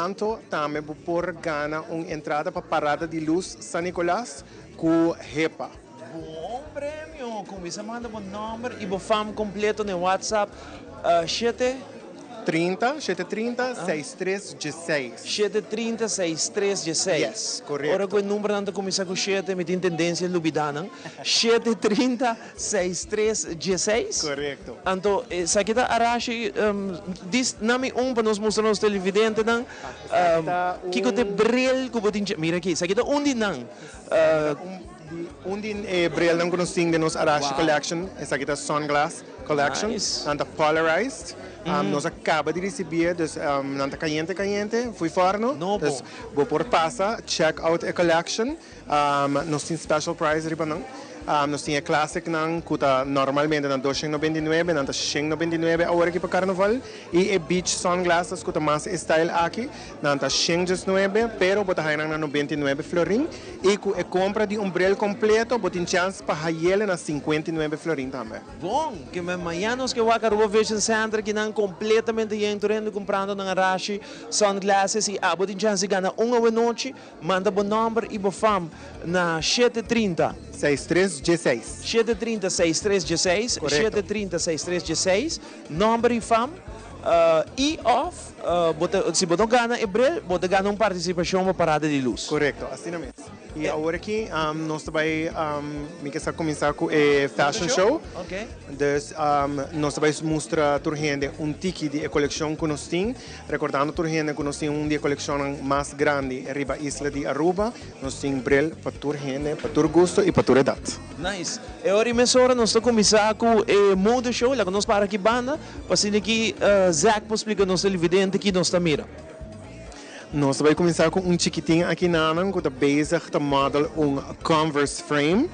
Então também pode ganhar uma entrada para a Parada de Luz San Nicolás com HEPA. Bom prêmio! Como você manda um número e o fam completo no WhatsApp, 730-6316. 730-6316. Yes, correto. Ora, quel numero não começa com 7, me tem tendência a lubidana. 730-6316. Correto. Então, sa kita arashi, dis nami para nós mostrar nos televidentes, que te bril, que botin, mira aqui, sa kita undi nang. Undin bril nang conhecing de nos Arashi Collection, essa aqui tá Sunglass Collection, Nice. nanta polarized. Nós acaba de receber, dus nanta caliente, fui forno. Dus vou por passa, check out a collection. Nós tem special price riba nang. Nós tem a classic nang kuta normalmente na 299, nanta 199 agora aqui para carnaval. E a beach sunglasses kuta mais style aqui, nanta 119, pero bota hai na 99 florin. E com a compra de bril completo, bota tem chance para haiele na 59 florin também. Bom, que amanhã nós que o Aruba Vision Center que não completamente entrando comprando na Arashi sunglasses e abo tem chance de ganhar uma noite, manda bom número e bom fam na 730 6316. 730-6316, Correcto. 730-6316, número e fam, e off, se você ganha Ebrel, você ganha participação para parada de luz. Correto, assim mesmo. E agora aqui, nós também vamos começar com a fashion show. Ok. Dus, nós vamos mostrar a gente ticket de coleção que nós temos. Recordando a gente que nós temos uma coleção mais grande arriba isla de Aruba. Nós temos bril para a gente, para o gosto e para a idade. Nice. E ora mesora nós estamos começar com o mode show, lá que nós para aqui banda, para assim que Zach pode explicar nos televidentes que nós estamos mira. Nós vamos começar com chiquitinho aqui na que está bezig te model Converse frame.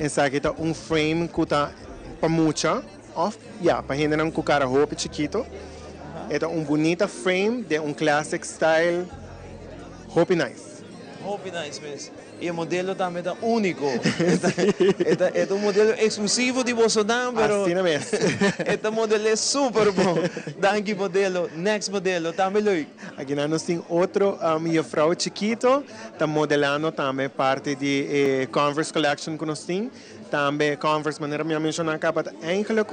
Essa aqui está frame que está para mucha, para gente não com cara roupa chiquito. É bonita frame de classic style, roupa nice. Roupa nice mesmo. E o modelo também é único. É um modelo exclusivo de Bolsonaro, mas assim mesmo. Este modelo é super bom. Danke modelo, next modelo, também leuk. Aqui nós temos outro minha frau chiquito, está modelando também parte de Converse collection que nós temos. Também Converse, maneira minha mencionar acaba eigenlijk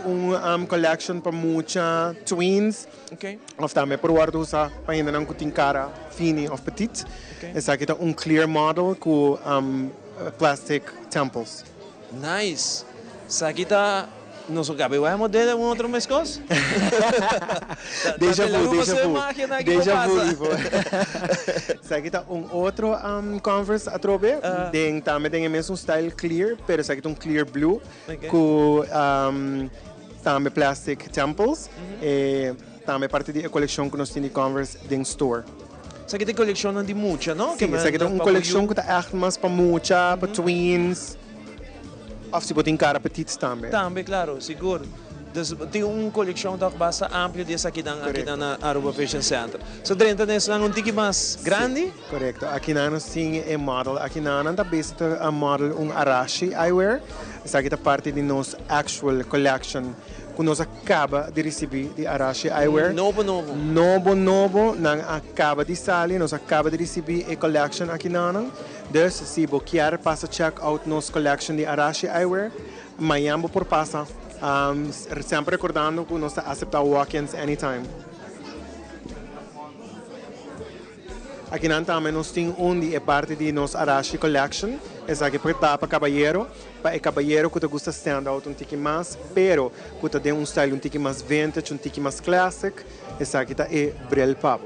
collection para muita twins. Okay. Of também por guarda usar para ainda não tem cara fini ou petit. Essa aqui está clear model com plastic temples. Nice. Essa aqui está nosso cabelo é modelo outro mais coisa. Déjà vu. Essa aqui está outro Converse a trobe. Também tem o mesmo style clear, pero essa aqui está clear blue com também plastic temples. E também parte da coleção que nós temos de Converse em store. Essa aqui tem coleção de mucha, não? Sim, essa aqui tem uma coleção que está echt mais para mucha, para twins. Of se botem cara petites também. Também, claro, seguro. Dus tem uma coleção bastante ampla dessa aqui na Aruba Fashion Center. So, dentro dessa é tique mais grande? Correto. Aqui nós temos um model. Aqui nós temos a model Arashi eyewear. Essa aqui é parte de nossa actual collection que nós acaba de receber de Arashi eyewear. Novo. Nós acaba de sair, nós acaba de receber a collection aqui nós. Dus se você quer passa check out nossa collection de Arashi eyewear, amanhã por passa. Sempre recordando que nós aceitamos walk-ins anytime. Aqui também nós temos é parte de nossa Arashi collection. Essa aqui para caballero. Para caballero que gosta de stand out tique mais, pero que tem style tique mais vintage, tique mais classic. Essa aqui é bril pabo.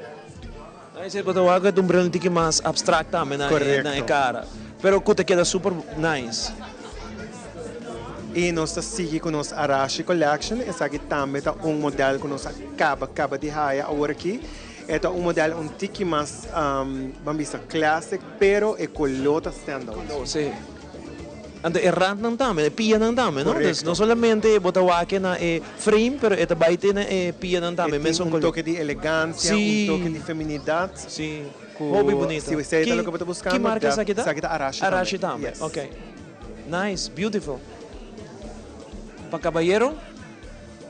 Esse é um bril tique mais abstract também na cara. Pero que queda super nice. E nós seguimos com nossa Arashi Collection. Essa aqui também é modelo que nós acaba de hire agora aqui. É modelo tique mais, vamos dizer, classic, pero é colota standout. Sim. Ante errant não também, pia não também, não? Não somente botar o aqui na frame, pero é também tem pia não também. Tem toque de elegância, toque de feminidade. Sim. Hobby bonito. Se você está que buscando, que marca essa aqui? Essa aqui é Arashi. Arashi também. Yes. Ok. Nice, beautiful. Para caballero?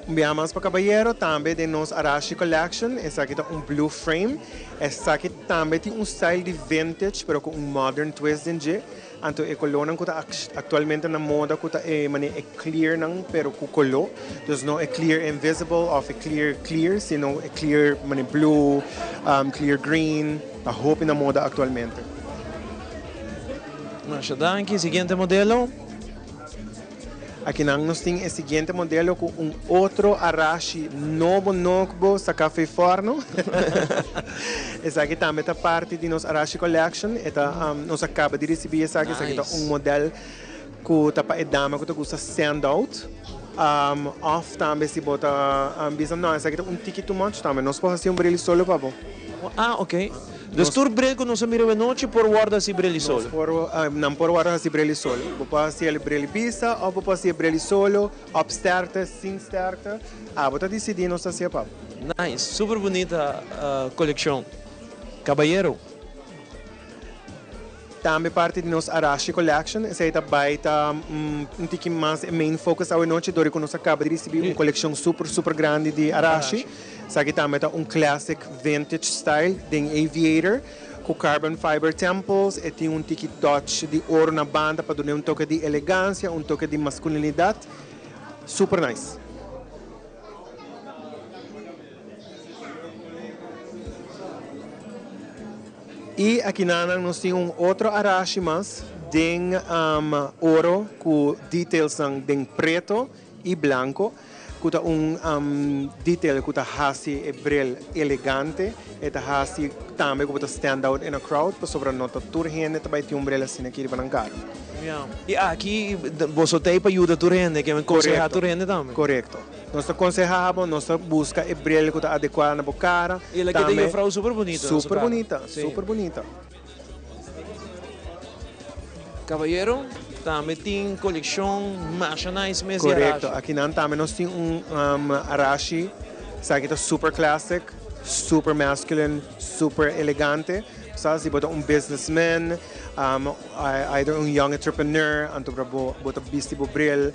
Mas para caballero também de nos Arashi Collection, essa aqui tá blue frame, essa aqui também tem style de vintage, pero com modern twist dentro. Então é color que tá atualmente na moda, que tá é clear não, pero com color, então não é clear invisible ou é clear, sino é clear blue, clear green, tá roupa na moda atualmente. Masha danke, seguinte modelo. Aqui nós temos o seguinte modelo com outro Arashi novo sa café forno. Essa aqui também é parte de nossa Arashi Collection. Nós acaba de receber essa aqui, é modelo que tá para dama que gosta standout. Off também se bota não, essa aqui é ticket too much também. Nós podemos fazer brilho solo para bom. Ok. Dus tur branco não se mira a noite por guarda se brilho solo. Não por guarda se brilho solo. Você pode fazer brilho pista ou você pode fazer brilho solo, upstart, sin start. Você decide não se para. Nice, super bonita coleção. Caballero. Também parte de nossa Arashi Collection. Essa aí também está pouquinho mais main focus à noite, dori que nós acaba de receber uma coleção super grande de Arashi. Essa aqui também está classic vintage style de Aviator, com carbon fiber temples, e tem tiki touch de ouro na banda para dar toque de elegância, toque de masculinidade. Super nice. E aqui nós temos outro Arashi mas de ouro com details de preto e branco. Kuta detail kuta hasi e bril elegante eta hasi também kuta stand out in a crowd para sobre nota turhende também tem bril assim aqui para nangar. E aqui você tem para ajuda turhende que me aconselha turhende também. Correto. Nós aconselhamos, nós busca e bril kuta adequada na bocara. E ela que tem uma frau super bonita. Super bonita, super bonita. Caballero, também tem coleção mais nice mesmo. Correto. Aqui também nós temos Arashi, sabe que é super classic, super masculine, super elegante. Sabe, se você businessman, either young entrepreneur, então para você vestir o bril,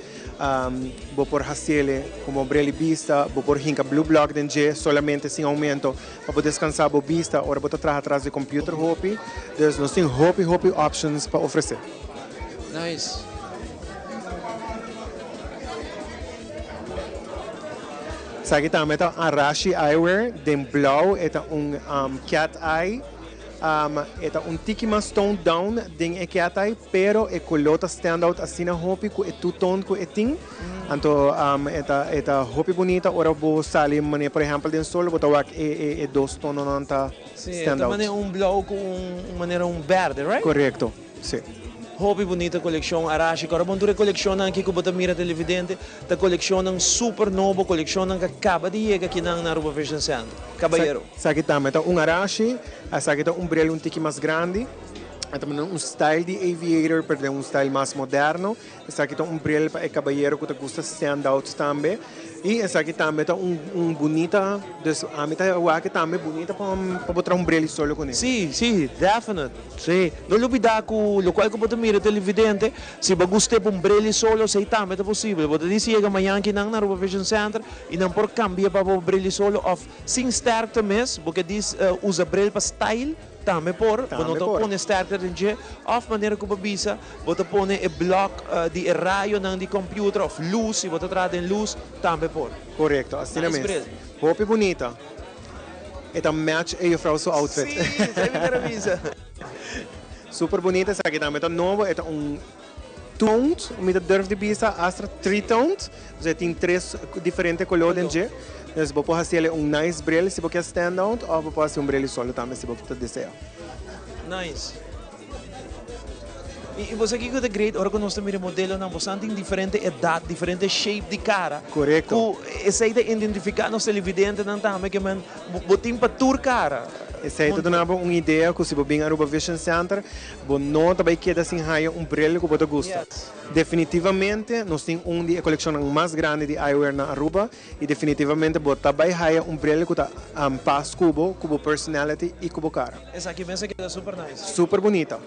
você por fazer como bril vista, você por hinca blue block dentro, solamente sem aumento, para você descansar a vista, ou você trabalha atrás do computer hopi. Então nós temos hopi options para oferecer. Nice. Aqui também está Arashi Eyewear, de blauw, é cat eye, é tiki mais tone down, de cat eye, pero é colota standout assim na roupa, é two-tone que é ting. Então, é roupa bonita, ora você sale, por exemplo, de sol, você vai é dois tonos não tá standout. Sim, blau com maneira verde, right? Correto, sim. Hobby bonita coleção Arashi. Agora vamos ter coleção aqui que você mira televidente, da coleção super nova, coleção que acaba de chegar aqui na Aruba Fashion Center. Caballero. Essa aqui também está Arashi, essa aqui está bril tique mais grande, também style de Aviator, pero style mais moderno. Essa aqui está bril para caballero que gosta standouts também. E essa aqui também está bonita, a mim aqui também bonita para botar bril solo com ele. Sim, definitely. Sim. Não olvidar que o qual que você mira televidente, se você gosta de bril solo, sei também é possível. Você diz que amanhã aqui na Aruba Fashion Center e não por cambiar para o bril solo, ou sem start também, porque diz usa bril para style. Também por, quando você põe starter em dia, of maneira que você visa, você põe o bloco de raio de computer, of luz, se você traz em luz, também por. Correto, assim mesmo. Roupa bonita. É match e eu faço outfit. Sim, você me avisa. Super bonita, essa aqui também é novo, é toned, met durf de bisa, astra 3-toned, você tem 3 diferentes cores em dia. Então, você pode fazer nice bril se você quer stand out, ou você pode fazer bril solo também se você deseja. Nice. E você aqui que é great, agora que nós temos modelo, você tem diferente idade, diferente shape de cara. Correto. Essa aí de identificar nos televidentes também, que você tem para tur cara. Essa aí é uma ideia que se você vem a Aruba Fashion Center, você não também quer assim bril que você gosta. Yes. Definitivamente, nós temos a coleção mais grande de eyewear na Aruba e definitivamente você também tem bril que está paz cubo personality e cubo cara. Essa aqui mesmo que é super nice. Super bonita.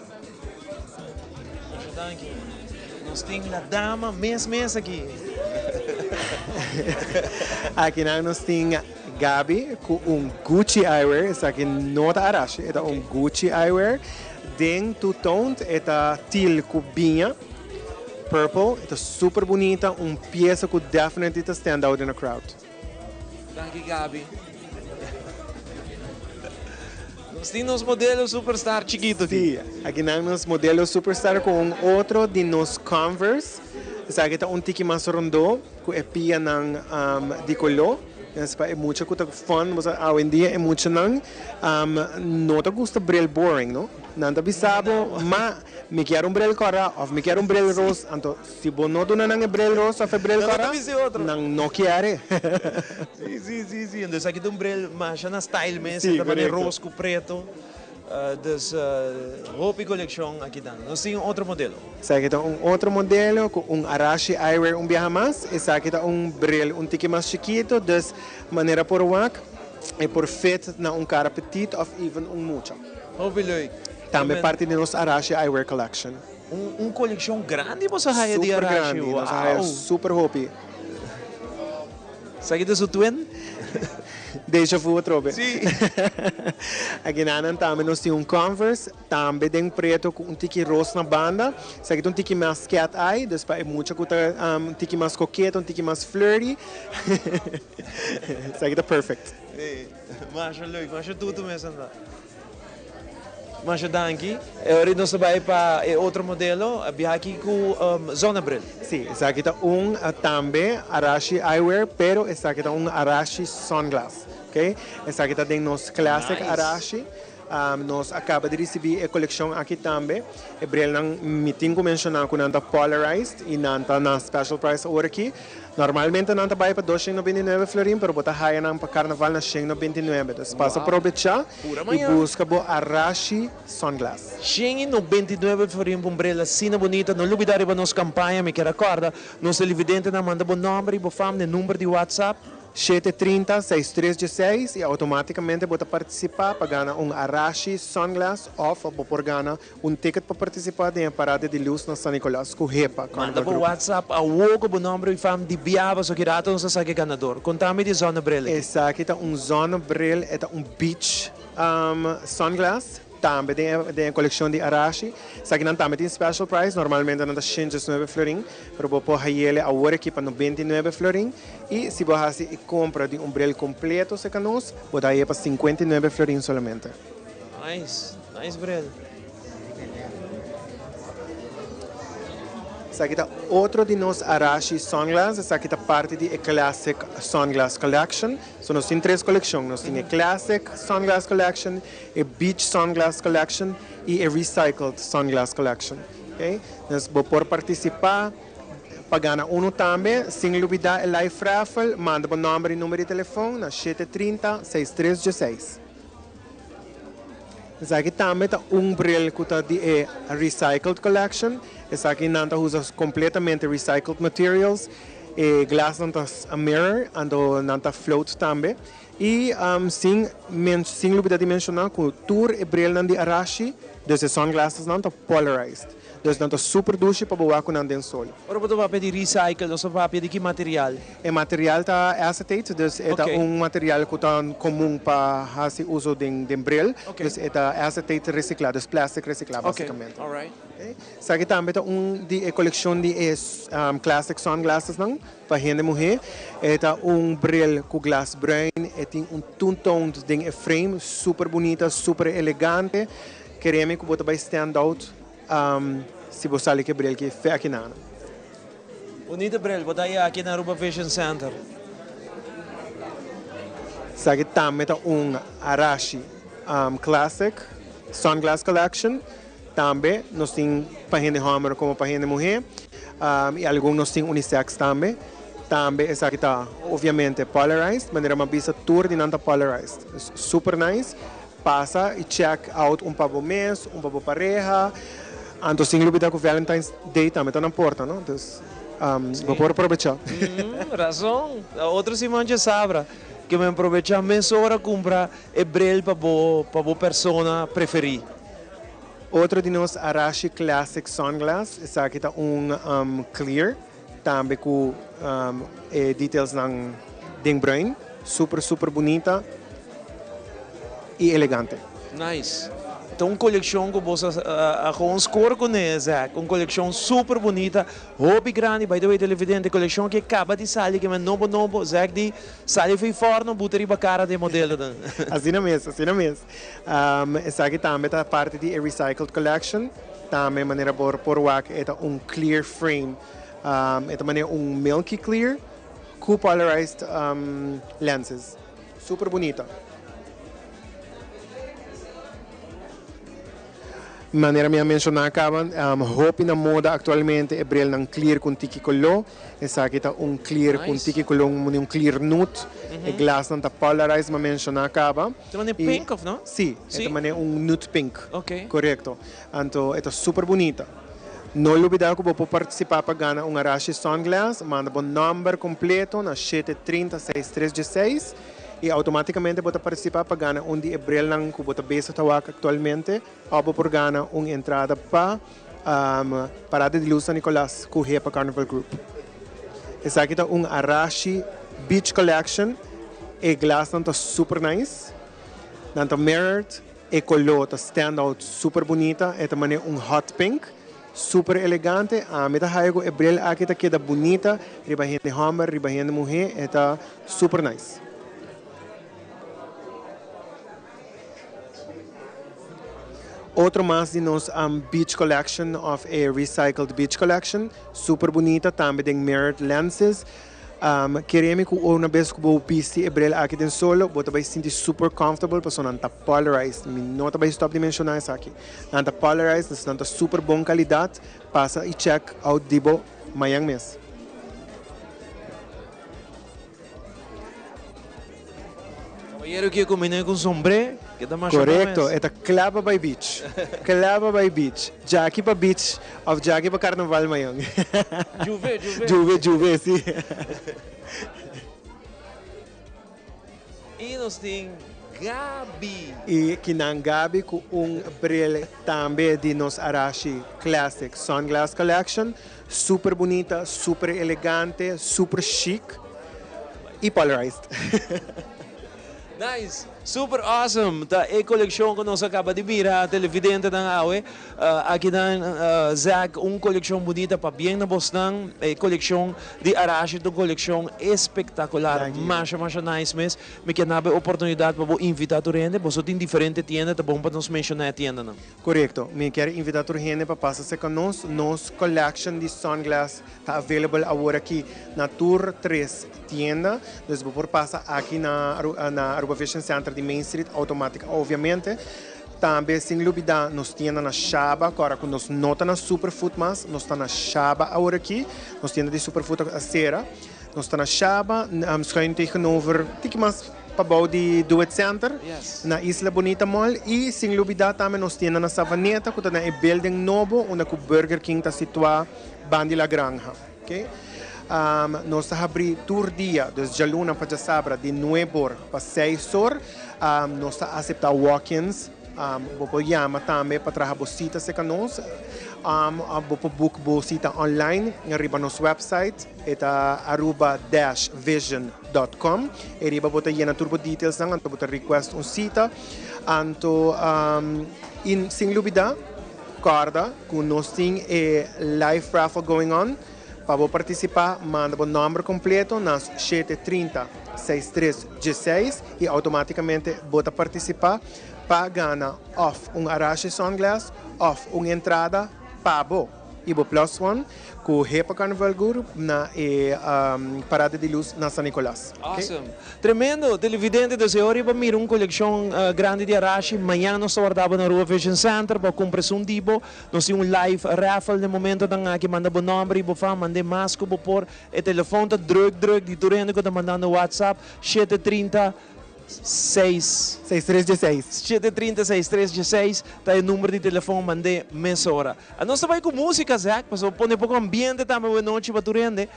Nós temos a dama mês aqui. Aqui nós temos Gabi com Gucci eyewear. Essa aqui não é arashi, é Gucci eyewear. Den two-toned, é teal com binha. Purple, é super bonita. Peça que definitely stand out in the crowd. Thank you, Gabi. Nós temos modelos superstar chiquito aqui. Sim, aqui nós modelos superstar com outro de nos Converse. Essa aqui é tiki mais rondo, com é pia de color. É muito fun, mas hoje em dia é muito não. Não te gusta bril boring, não? Não te bisabo, mas me quero bril cora, ou me quero bril rose. Então, se você não dona não bril rose ou bril cora, não quero. Sim. Então, aqui tem bril mais na style mesmo, também rose com preto. Dus hoop coleção aqui dando. Nós temos outro modelo. Esse aqui é outro modelo com arashi eyewear viaja mais. Esse aqui é bril tiki mais chiquito, dus maneira por wak e por fit na cara petit ou even mucho. Hoop leuk. Também parte de nossa arashi eyewear collection. Coleção grande você raia de arashi. Super grande, nossa raia super hoop. Esse aqui é o twin? Deixa eu outro bem. Sim. Aqui também nós temos Converse, também tem preto com tiki rosa na banda. Isso aqui é tiki mais cat eye, depois é muito tiki mais coqueto, tiki mais flirty. Isso aqui é perfect. Mas é leuk, mas é tudo mesmo. Mas danke. Agora nós vamos para outro modelo, aqui com zona bril. Sim, esse aqui é também arashi eyewear, pero esse aqui é arashi sunglass, ok? Esse aqui tem nosso classic arashi. Nós acabamos de receber a coleção aqui também. O bril não me tenho mencionado com nanta polarized e nanta na special price agora aqui. Normalmente nanta vai para 299 florin, pero bota haya para carnaval na 199. Então passa para aproveitar e busca o arashi sunglass. 199 florin para um bril assim bonita. Não olvidar para nossa campanha, me quero acordar. Nosso televidente não manda bom nome e bom fama, número de WhatsApp. 730-6316 e automaticamente você participar para ganhar arashi sunglass ou para ganhar ticket para participar da parada de luz na San Nicolás com REPA. Manda por WhatsApp a wogo o nome e fam de Biaba so kirato sa sa ganador. Contame de zona bril. Essa aqui é zona bril, é beach sunglass. Também tem a coleção de arashi. Essa aqui não também tem special price. Normalmente não está 109 florin. Mas você pode ir agora aqui para 99 florin. E se você compra de bril completo, você pode ir para 59 florin somente. Nice bril. Essa aqui é outro de nós arashi sunglass. Essa aqui é parte de Classic Sunglass Collection. So, nós temos 3 coleções. Nós temos a Classic Sunglass Collection, a Beach Sunglass Collection e a Recycled Sunglass Collection. Okay? Nós podemos participar, pagar também, sem dúvida, a live raffle, manda o nome e número de telefone na 730-6316. Essa aqui também é bril que está de Recycled Collection. Essa aqui não usa completamente recycled materials. E glass não está mirror, não float também. E sem dúvida de mencionar que o tour e bril de arashi, desses sunglasses não está polarized. Dus dan is super douche para boa com nandem sol. Ora boto papel de recycle, nosso papel de que material? O material tá acetate, dus é material que tá comum para fazer uso de bril, dus é acetate reciclado, dus plástico reciclado basicamente. Alright. Sa aqui também tá de coleção de classic sunglasses não, para gente mulher. É bril com glass brown, tem tom de frame super bonita, super elegante. Queremos que você vai stand out. Se você ali que bril que é aqui na. Bonita bril, botar aqui na Aruba Fashion Center. Sa aqui também tá arashi classic sunglass collection. Também nós temos para gente homem como para gente mulher. E alguns nós temos unissex também. Também essa aqui está obviamente polarized, mas uma vista tour de não tá polarized. Super nice. Passa e check out pavo mês, pavo pareja. Então, sem dúvida que o Valentine's Day também está na porta, não? Então, vou por aproveitar. Razão. Outro Simão já sabe que me aproveitar menos hora comprar e bril para a pessoa preferir. Outro de nós, Arashi Classic Sunglass. Esse aqui está clear. também com details ng ding bruin. Super, super bonita e elegante. Nice. Então, uma coleção que você com um score com essa, uma coleção super bonita, hobby grande, by the way, televidente, coleção que acaba de sair, que é novo, Zé, de sair foi forno, botar riba cara de modelo. Assim mesmo, assim mesmo. Essa aqui também é parte de Recycled Collection, também maneira por é clear frame, é também milky clear, com polarized lenses. Super bonita. Maneira minha mencionar acaba, roupa na moda atualmente é brilho ng clear com tiki color. Essa aqui tá clear com tiki color, clear nude. E glass não tá polarized, mas mencionar acaba. Também pink, não? Sim, é também nude pink. Ok. Correto. Então, é super bonita. Não olvidar que vou participar para ganhar Arashi Sunglass. Manda o número completo na 730-6316. E automaticamente vou participar para ganhar de abril lang que vou besa tawak atualmente ou por ganhar entrada para Parada de Luz San Nicolas com Hepa Carnival Group. Essa aqui é Arashi Beach Collection e glass não tá super nice, não tá mirrored e color tá standout super bonita, é também hot pink super elegante, a meta haigo abril aqui tá queda bonita, riba gente homem, riba gente mulher, é tá super nice. Outro mais de nos beach collection of a recycled beach collection, super bonita, também tem mirrored lenses. Queremos que uma vez que vou pisar e brilhar aqui dentro solo, você vai se sentir super comfortable, porque não está polarized. Não vai stop de mencionar isso aqui. Não está polarized, não está super boa qualidade, passa e check out dibo mayang mes. Caballero que combina com sombrero. Correcto, é Clava by Beach. Clava by Beach. Jackie pa beach of Jackie pa carnaval mayang. Juve, sim. E nós temos Gabi. E kinang Gabi com brilho também de nos Arashi Classic Sunglass Collection. Super bonita, super elegante, super chic e polarized. Nice, super awesome. Da coleção que nós acaba de virar, televidente da Aue. Aqui na Zach, coleção bonita para bem na Boston. Coleção de Arashi, uma coleção espetacular. Mas nice mesmo. Me quer dar a oportunidade para invitar a gente. Você tem diferentes tiendas, tá bom para nos mencionar a tienda, não? Correto. Me quer invitar a gente para passar com nós. Nossa collection de sunglass está available agora aqui na Tour 3 tienda. Então, por passar aqui na Aruba Vision Center de Main Street, automática, obviamente. Também, sem dúvida, nós temos na Shaba, agora que nós não estamos na Superfood, mas nós estamos na Shaba agora aqui. Nós temos de Superfood a Cera. Nós estamos na Shaba, schuin tegenover, mais para de Do It Center, na Isla Bonita Mall. E, sem dúvida, também nós temos na Savaneta, que é um building novo, onde o Burger King está situado, Bandi La Granja. Okay? Nós abrimos tour dia, desde a luna para a sabra, de 9 horas para 6 horas. Nós aceitamos walk-ins. Vou chamar também para trazer bolsitas com nós. Vou book bolsita online, arriba nosso website, é aruba-vision.com. Arriba vou ter turbo details, então vou request cita. Então, sem dúvida, corda, que nós temos live raffle going on. Para participar, manda o número completo nas 730-6316 e automaticamente bota participar para ganhar off Arashi Sunglass, off entrada pabo e o plus one com o Hepa Carnival Group na Parada de Luz na San Nicolas. Awesome. Okay? Tremendo. Televidente de Seori para mirar uma coleção grande de Arashi. Amanhã nós guardamos na Rua Vision Center para comprar um dibo. Nós temos um live raffle no momento que manda o número e manda mais que por o telefone drug de turendo que está mandando no WhatsApp 730-6316 tá o número de telefone mandei mensora. Nós também com música, Zach, para pôr um pouco ambiente também boa noite para turende.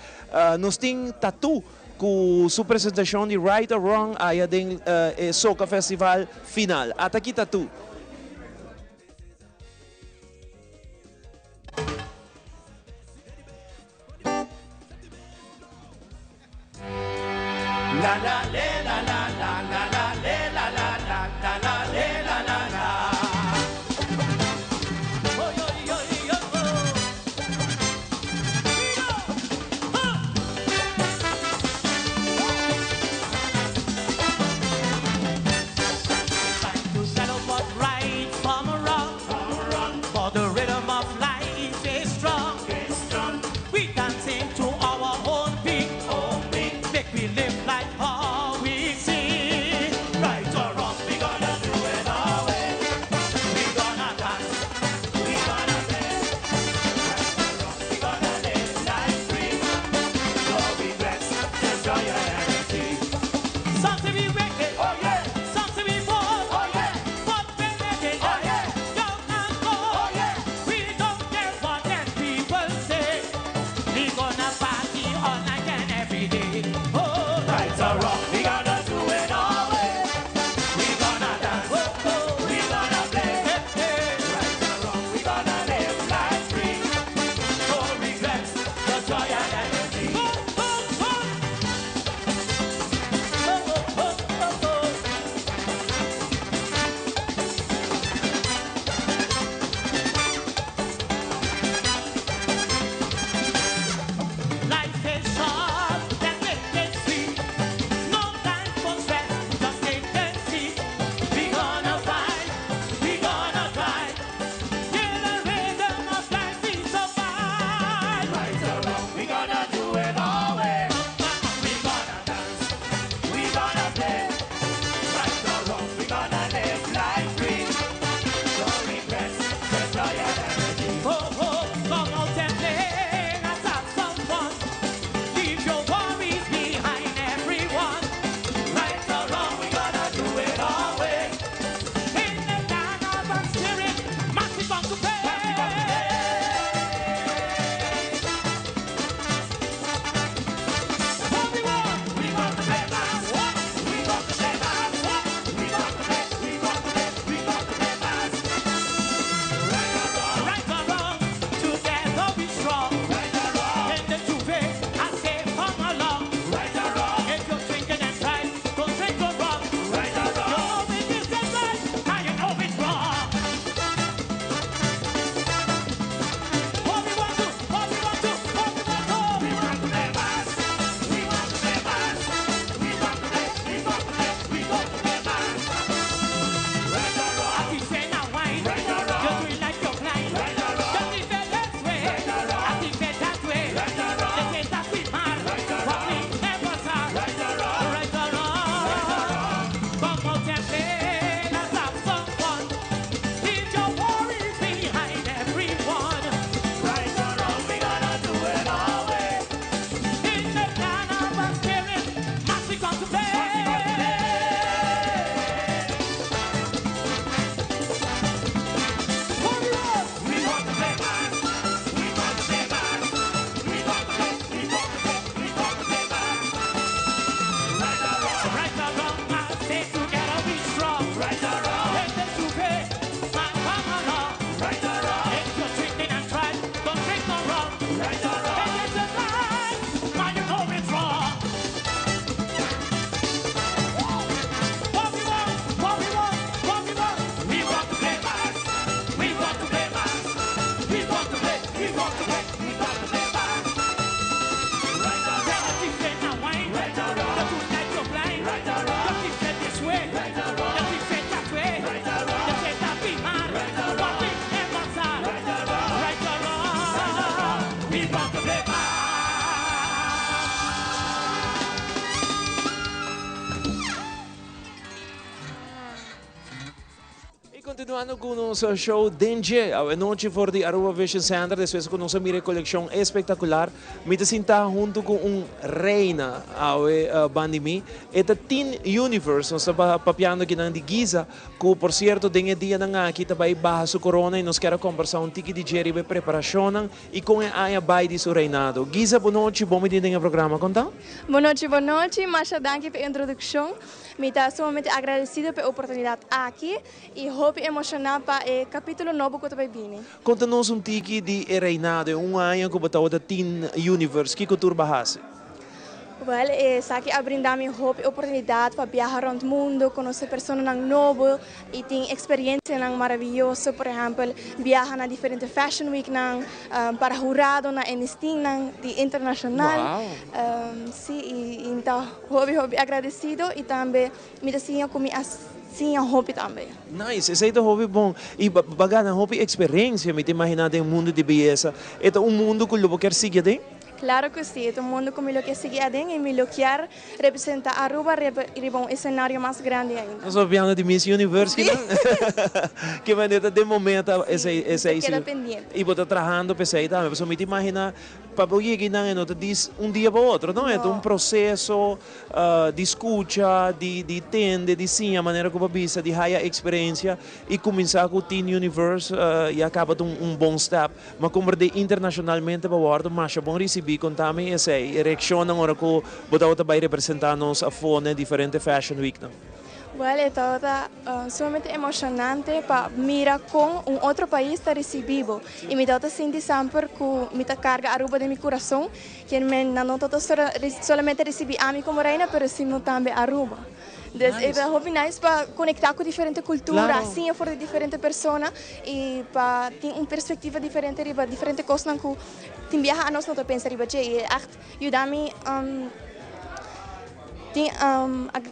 Nós temos tatu com sua apresentação de Right or Wrong aí tem Soca Festival final. Até aqui tatu. La la le la la la la la le la la la la la le la la la. Oy oy oy oy. To settle what right from wrong, for the rhythm of life is strong. We dancing to our own beat, make we live like how we see. Right or wrong, we gonna do it our way. We gonna dance, we gonna play. We gonna live life free. No regrets, just joy and energy. Something we wicked, oh yeah. Something we bold, oh yeah. But when they get oh yeah. Young and old, oh yeah. We don't care what them people say. We gonna party all night and every day. Oh, right or wrong, we gonna do it our way. We gonna dance, oh, oh. We gonna play, hey, hey. Right or wrong, we gonna live life free. No regrets, just joy and energy. Oh, oh, oh. Oh, oh, oh, oh, oh. Life is short, then make it sweet. No time for stress, just take a seat. We gonna fight, we gonna try. Till the rhythm of life we survive. Right or wrong, we gonna do it our way. We gonna dance, we gonna play. Right or wrong, we gonna live life free. No regrets, just joy and energy. Oh, oh, come out and play, let's have some fun. Leave your worries behind, everyone. Right or wrong, we gonna do it our way. In the carnival spirit, massive fun to pay. What we want to play bass. We want to play bass. We want to play, we want to play, we want to play bass. Right or wrong, together we strong. Right or wrong, in the Juve, I say come along. Right or wrong, if you're drinking and drive, don't drink or wrong. Right or wrong, you know it is the right, now you know it's wrong. What we want to, what we want to, what we want to. We want to play bass. We want to play bass. We want to play, we want to play, we want to play bass. Right or wrong, I keep saying now wine. Right or wrong, you do it like you're blind. Right or wrong, just leave it this way. Right or wrong, I keep it that way. Right or wrong, they say that we mad. Right or wrong, we never sad. Right or wrong, right or wrong, come out and play, let's have some fun. Leave your worries behind, everyone. Right or wrong, we gonna do it our way. In the carnival spirit, massive come to play. What we want? We want to play bass. We want to play bass. We want to play, we want to play, we want to play bass. Right or wrong, I say together we strong. Right or wrong, in the Juve, man come along. Right or wrong, if you're drinking and drive, don't drink no wrong. Right or wrong, it is a lie, now you know it's wrong. What we want, what we want, what we want. We want to play bass. We want to play bass. We want to play, we want to play, we want to play bass. Right or wrong, you keep saying now wine. Right or wrong, you do like you're blind. Right or wrong, you keep saying this way. Right or wrong, you keep saying that way. Right or wrong, you say that we mad. Right or wrong, we never sad. Right or wrong, right or wrong, we want to play bass. E continuando con nuestro show Dengue, a noche for the Aruba Vision Center, después con nuestra mire colección espectacular, me te sienta junto con un reina, bandimi, esta Teen Universe, nos está papiando aqui na Giza, que por cierto, dengue dia na aqui também barra su corona e nos quer conversar um tiki de geri be preparação e com a aia bai di su reinado. Giza, boa noite, bom dia no programa, conta? Boa noite, Masha, danke pela introdução. Me está sumamente agradecida pela oportunidade aqui e hope emocional para o capítulo novo que vai vir. Conta-nos um tiki de reinado, um ano que bateu da Teen Universe, que cultura bahasa? Well, sa akin abrindami oportunidade para viajar around o mundo, conhecer pessoas novas e ter experiência maravilhosa. Por exemplo, viajar na diferente Fashion Week para jurado na Enestin internacional. Wow. Sim, então, hobby agradecido e também me desenho com sim, hobby também. Nice, esse é o hobby bom. E baga na hobby experiência, me te imaginar um mundo de beleza. É um mundo que eu quero seguir, né? Claro que sí, todo el mundo como lo que sigue adentro y me lo quiere representar Aruba en un escenario más grande ainda. Nós falando de Miss Universe, que maneira de momento esse queda pendiente. E botar trabalhando para isso também, você me imagina para poder que não diz dia para outro, não é? Um processo de escuta, de entender, de sim a maneira como vista, de higher experiência e começar com o Teen Universe e acaba de bom step, mas como de internacionalmente para o outro, mas é bom receber contame essa reação na hora que botar vai representar-nos a fone diferente Fashion Week, não? Well, é sumamente emocionante para mirar com outro país está recebendo. E me dá sentir sempre que me carga Aruba de meu coração, que não estou somente receber a mim como reina, mas sim também Aruba. Então, é muito nice para conectar com diferentes culturas, claro. Assim, for de diferentes pessoas e para ter uma perspectiva diferente, diferentes coisas que tem viajar a nós não pensar riba e echt ajudar-me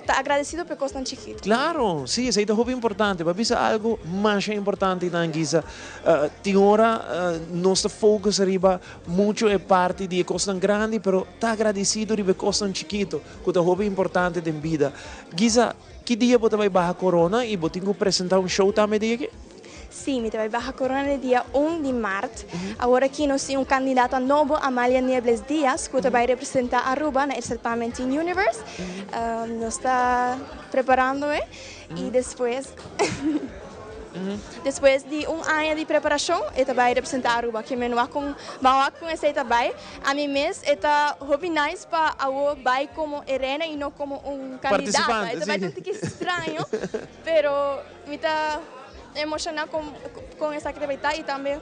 agradecido por coisas tão chiquitas. Claro, sim, isso é muito importante. Mas algo mais importante na Anguisa. Tem hora, nosso foco arriba muito é parte de coisas grandes, mas está agradecido por coisas chiquitas, que é muito importante na vida. Giza, que dia você vai barra corona e você tem que apresentar show também aqui? Sim, me vai barra corona no dia 1 de março. Agora aqui nós temos candidato novo, Amália Niebles Dias, que vai representar Aruba no certamen Teen Universe. Nós estamos preparando e depois depois de ano de preparação, ele vai representar Aruba, que eu vou conhecer também. A mim mesmo, é hobby nice para eu vai como Irene e não como candidato. É vai tanto estranho, mas me está emocionar com essa atividade e também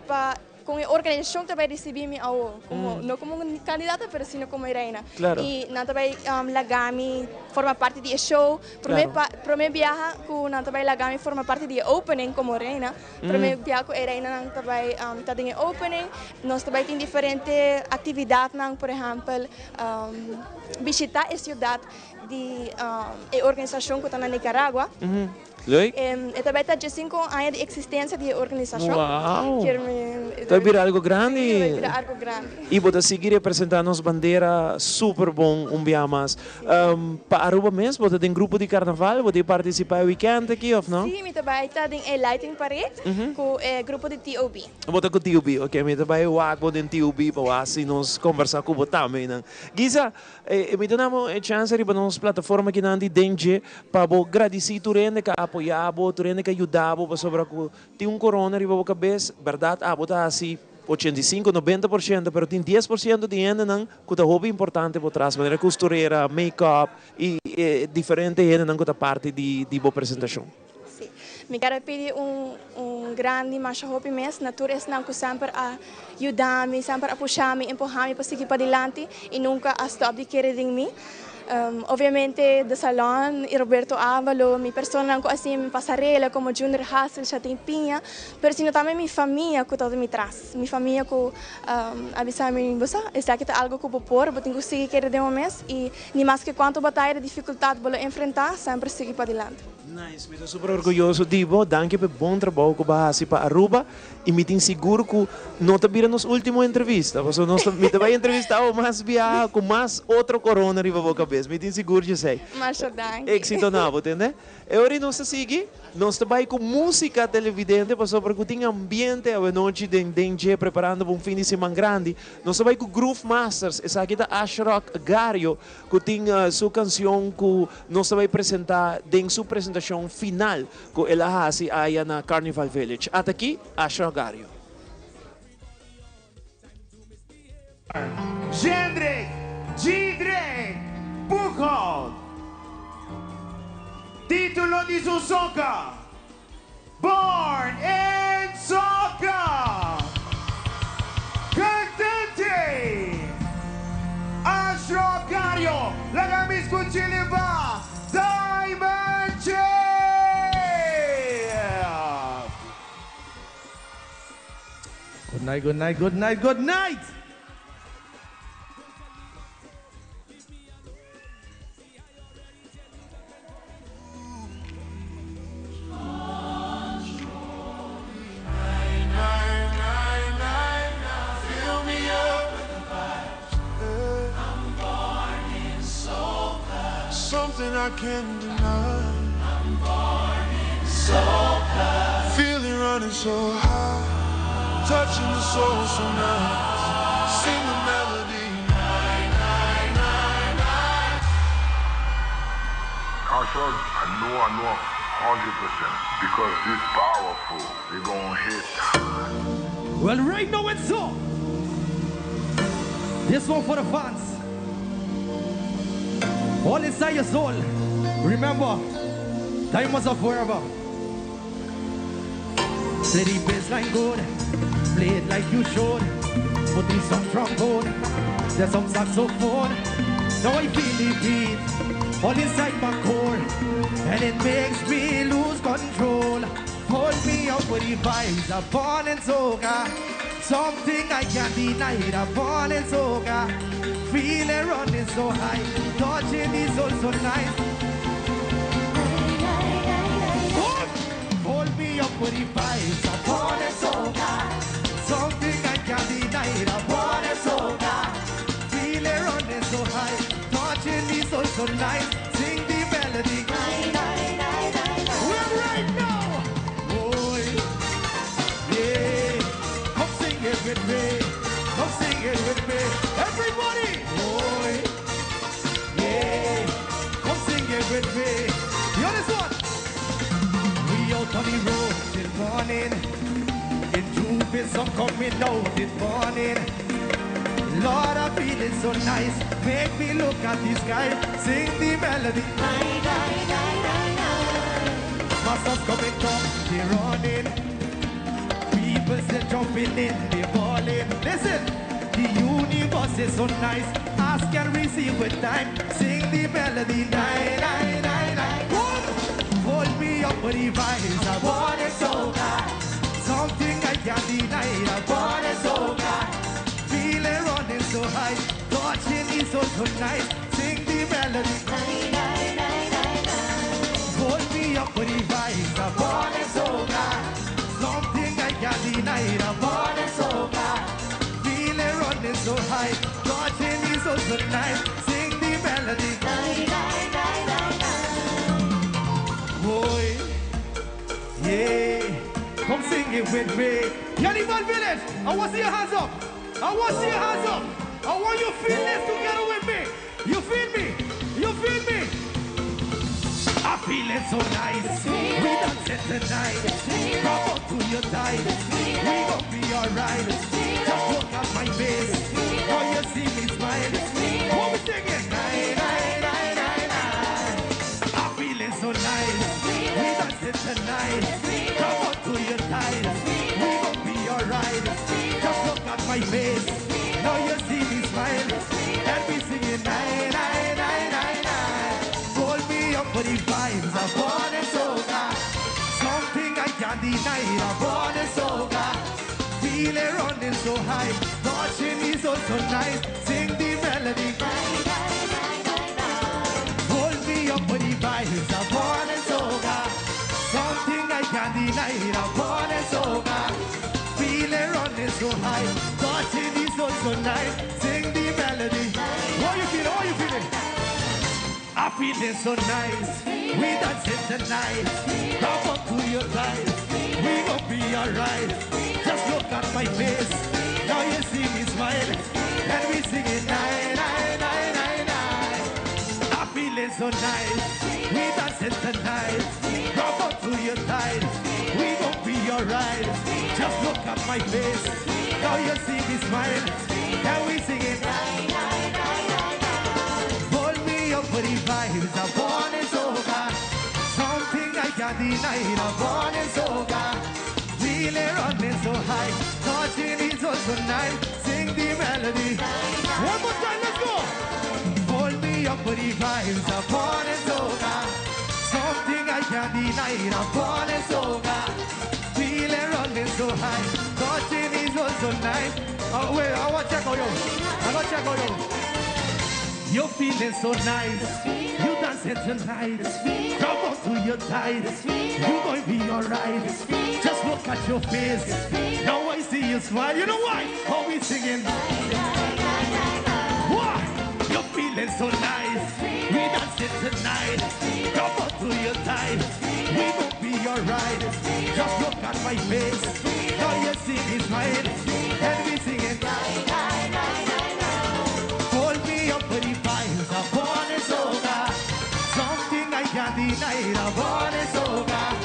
com a organização que vai receber não como candidata, mas sim como Irene. Claro. E também Lagami forma parte do show. Primeiro viagem que também Lagami forma parte do opening como Irene. Primeiro viagem que Irene também está em opening. Nós também temos diferentes atividades, por exemplo, visitar a cidade de organização que está na Nicarágua. E também está de 5 anos de existência de organização. Uau! Vai virar algo grande. Vai virar algo grande. E você seguir representando nossa bandeira super bom dia mais. Para Aruba mesmo, você tem grupo de carnaval, você participar no weekend aqui ou não? Sim, também está em Lighting Parade com o grupo de TOB. Você com TOB, ok? Eu também vou em TOB para assim nós conversar com você também. Giza, me damos a chance de nossa plataforma que não de DNG para agradecer turende que apoiar, turende que ajudar, para sobre que tem corona riba boca cabeça, verdade? Botar assim 85, 90%, mas tem 10% de gente que é hobby importante por trás, maneira costureira, make-up e diferente gente que é parte de boa apresentação. Sim, me quero pedir grande mas hobby mesmo, natureza que sempre ajudar-me, sempre a puxar-me, empurrar-me para seguir para diante e nunca a stop de querer de mim. Obviamente, do salão, Roberto Ávalo, minha persona assim, minha passarela, como Junior Hassel, já tem pinha, mas também minha família que todo me traz. Minha família que avisa-me, você, isso aqui é algo que eu vou pôr, eu tenho que seguir querer de um mês e nem mais que quanto batalha, dificuldade, vou enfrentar, sempre seguir para diante. Nice, me estou super orgulhoso de você, danke pelo bom trabalho que você faz para Aruba e me tenho seguro que não te vira nos última entrevista, você não me vai entrevistar mais viagem com mais outro corona riba boca cabeça, me tenho seguro de sei. Mas danke. Éxito novo, entende? E agora nós seguimos, nós trabalhamos com música televidente, porque tem ambiente a noite de DNG preparando um fim de semana grande. Nós trabalhamos com Groove Masters, essa aqui é Ashrok Gario, que tem sua canção que nós vamos apresentar em sua apresentação final, que ela faz aí na Carnival Village. Até aqui, Ashrok Gario. Jendrik, Gidre, Buchholz. Título de su soca, Born in Soca. Cantante, Ashrok Gario. Good night, good night, good night, good night. Fill me up with the vibes. I'm born in soca. Something I can't deny. I'm born in soca. Feeling running so high, touching the soul so nice. Sing the melody. Caution, I know 100% because this powerful, we gonna hit hard. Well, right now it's so. This one for the fans. All inside your soul. Remember, time was up forever. Play the bassline good, play it like you should. Put in some trombone, there's some saxophone. Now I feel the beat, all inside my core, and it makes me lose control. Hold me up with the vibes, I'm born in soca. Something I can't deny, I'm born in soca. Feeling running so high, touching the soul so nice. Hold me up with the vibes, I'm born in soca. Something I can't deny, I'm born in soca. Feeling running so high, touching the soul so nice. Sing the melody. We're right now. Boy, yeah. Come sing it with me. Come sing it with me. Everybody. Boy, yeah. Come sing it with me. You know this one? We out on the road till morning. In June, some coming out this morning. Lord, I'm feeling so nice. Make me look at the sky. Sing the melody. Masters coming down, they're running. People still jumping in, they're falling. Listen, the universe is so nice. Ask and receive with time. Sing the melody. Hold me up with the vibes. I want it so bad. Something I can't deny. I want it so bad. Feeling running so high, touching is so nice. Sing the melody. Hold me up with the vibes. I want it so bad. Something I can't deny. I want it so bad. Feeling running so high, touching is so nice. Sing the melody. Boy, yeah, come sing it with me. Yanimal Village, I want to see your hands up. I want to see your hands up. I want you to feel this together with me. You feel me? You feel me? I feel it so nice. We dance it tonight. Come on to your side. We gon' be alright. Just look at my face. Now you see me smile. What we singing? I feel it so nice. We dance it tonight. Come on to your side. We gon' be alright. Just look at my face. Now you see me smile. And we singing Hold me up for the vibes. I'm born in soca. Something I can't deny. I'm born in soca. Feeling running so high. Touching is so nice. Sing the melody. Hold me up for the vibes. I'm born in soca. Something I can't deny. I'm born in soca. Feeling running so high, touching is so nice. Sing the melody. What you feeling? What you feeling? I feeling so nice. We dancing tonight. Come up to your side. We gon' be alright. Just look at my face. Now you see me smile, and we singing I feeling so nice. We dancing tonight. Come up to your side. We gon' be alright. Just look at my face. Now you see me smile. And we singing. Hold me up for the vibes. I'm born in soca. Something I can't deny. I'm born in soca. Feeling running so high. Touching is so nice. Sing the melody. One more time, let's go. Hold me up for the vibes. I'm born in soca. Something I can't deny. I'm born in soca. Feeling running so high, touching is so nice. Oh, wait, I want to check on you. I want to check on you. You're feeling so nice. You dancing tonight. Come on to your tight. You're going to be alright. Just look at your face. Now I see you smile. You know why? Oh, we singing. What? You're feeling so nice. We dancing tonight. Come on to your tight. We gon' be alright. Just look at my face. Now you see me smile. And we singing. Hold me up for the vibes. I want it so bad. Something I can't deny. I want it so bad.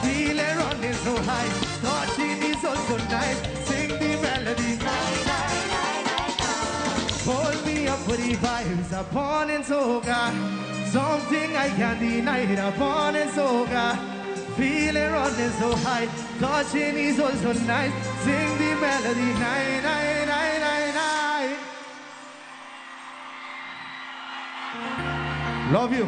Feeling running so high. Touching me so nice. Sing the melody. Hold me up for the vibes. I want it so bad. Something I can't deny. I want it so bad. Feeling running so high. Touching me so nice. Sing the melody. Nine, nine, nine, nine, nine. Love you.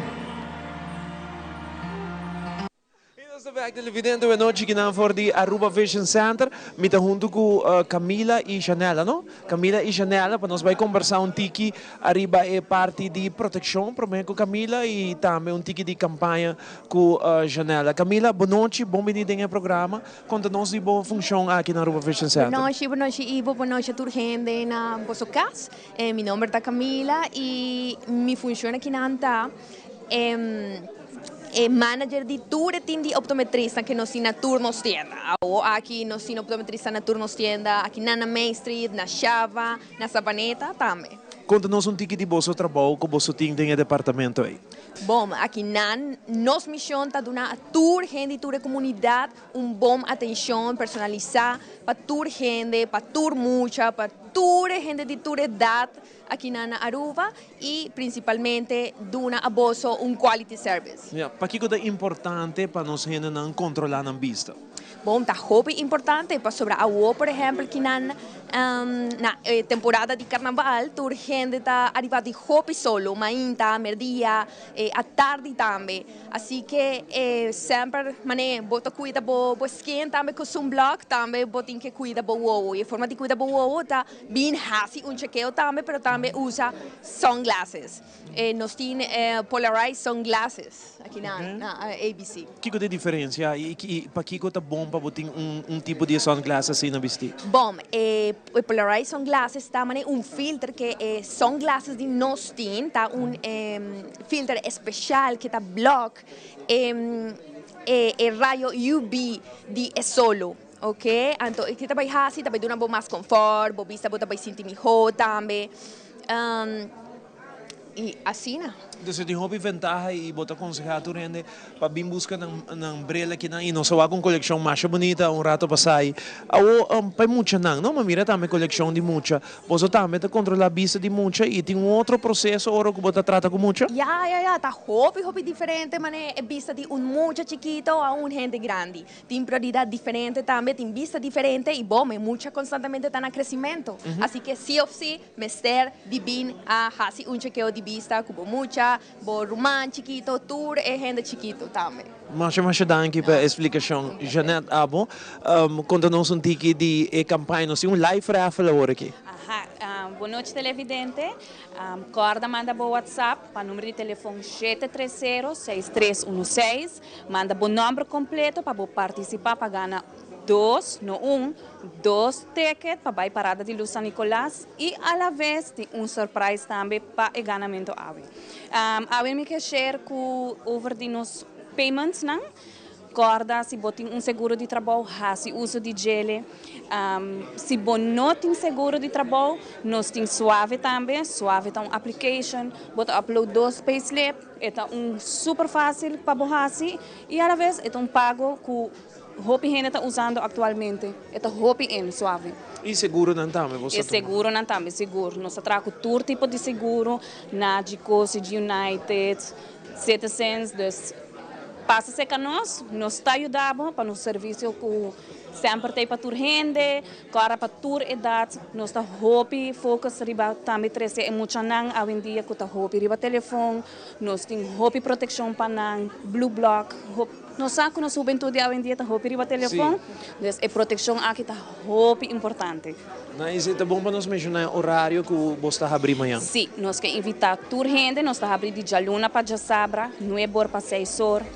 Nós estamos aqui televidente e noite que não for de Aruba Vision Center, me tá junto com Camila e Janela, não? Camila e Janela, para nós vai conversar tiki arriba é parte de proteção, primeiro com Camila e também tiki de campanha com Janela. Camila, boa noite, bem-vinda no programa. Conta-nos de boa função aqui na Aruba Vision Center. Boa noite Ivo, boa noite a toda gente na vossa casa. Meu nome é Camila e minha função aqui na Anta manager de todo o time de optometrista que nós temos na turnos tienda. Aqui nós temos optometrista na turnos tienda, aqui na Main Street, na Chava, na Sabaneta também. Conta-nos tiki de vosso trabalho que você tem no departamento aí. Bom, aqui na nossa missão está dando a toda gente, toda a comunidade, bom atenção personalizada para toda gente, para toda mucha, para toda gente de toda idade aqui na Aruba e principalmente dando a vosso quality service. Para que é importante para nós gente não controlar a vista? Bom, está muito importante para sobre a por exemplo, que na temporada de carnaval, toda gente está arribando de hobby solo, mainta, merdia, à tarde também. Assim que sempre, mané, bota cuida bo skin também com sunblock também, botem que cuida bo ovo. E a forma de cuidar bo ovo está bem fácil, chequeo também, pero também usa sunglasses. Nós temos polarized sunglasses aqui na ABC. Que é a diferença e para que é bom para botar tipo de sunglasses assim na vestir? Bom, o polarized sunglasses também filtro que sunglasses de nós temos, tá filtro especial que tá block raio UV de solo. Ok? Então, aqui também assim, também dá mais conforto, a vista vai sentir melhor também. E assim, né? Então, tem uma vantagem e vou aconselhar a toda gente para vir buscar na umbrella aqui e não só com coleção mais bonita, rato para sair. Para muita não, mas mira também coleção de muita. Você também controla a vista de muita e tem outro processo agora que você trata com muita? Tá hobby diferente, mas é vista de mucha chiquito a gente grande. Tem prioridade diferente também, tem vista diferente e bom, mucha constantemente está no crescimento. Assim que sim ou sim, mestre de bem a fazer chequeo de vista com mucha, román chiquito, tour e gente chiquito também. Mas danke pela explicação. Janete Abo, conta-nos tiki de campanha, nós temos live raffle agora aqui. Boa noite, televidente. Corda manda bo WhatsApp para o número de telefone 730-6316. Manda bo número completo para participar para ganhar 2 tickets para a parada de Luz San Nicolás e, à la vez, tem surprise também para o ganhamento ave. Ave me quer share com over de nos payments, não? Corda, se botem seguro de trabalho, se uso de gele. Se não tem seguro de trabalho, nós temos Suave também. Suave é uma application, bota upload 2 payslip, é super fácil para borrar e, à la vez, é pago com o que a gente está usando atualmente. É o Suave. E seguro não também? E seguro não também, seguro. Nós trazemos todo tipo de seguro, na Gicosi, United, Citizens, passa-se com nós está ajudando para o serviço que sempre tem para toda gente, para toda idade, nós está hobby, focus riba também trazer muito não, hoje em dia que está hobby riba telefone, nós tem hobby proteção para não, blue block, Nós sabemos que a juventude hoje em dia está muito riba telefone, então a proteção aqui está muito importante. Mas é bom para nós mencionar o horário que você está abrindo amanhã. Sim, nós queremos invitar toda gente, nós estamos abrindo de Jaluna para Jasabra, 9 horas para 6 horas.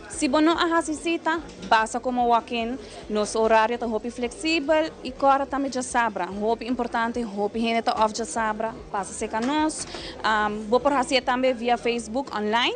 Se você não necessita, basta como walk-in, nosso horário está muito flexível e agora também Jasabra. Muito importante, muito gente está off Jasabra, passa a ser com nós. Você pode fazer também via Facebook online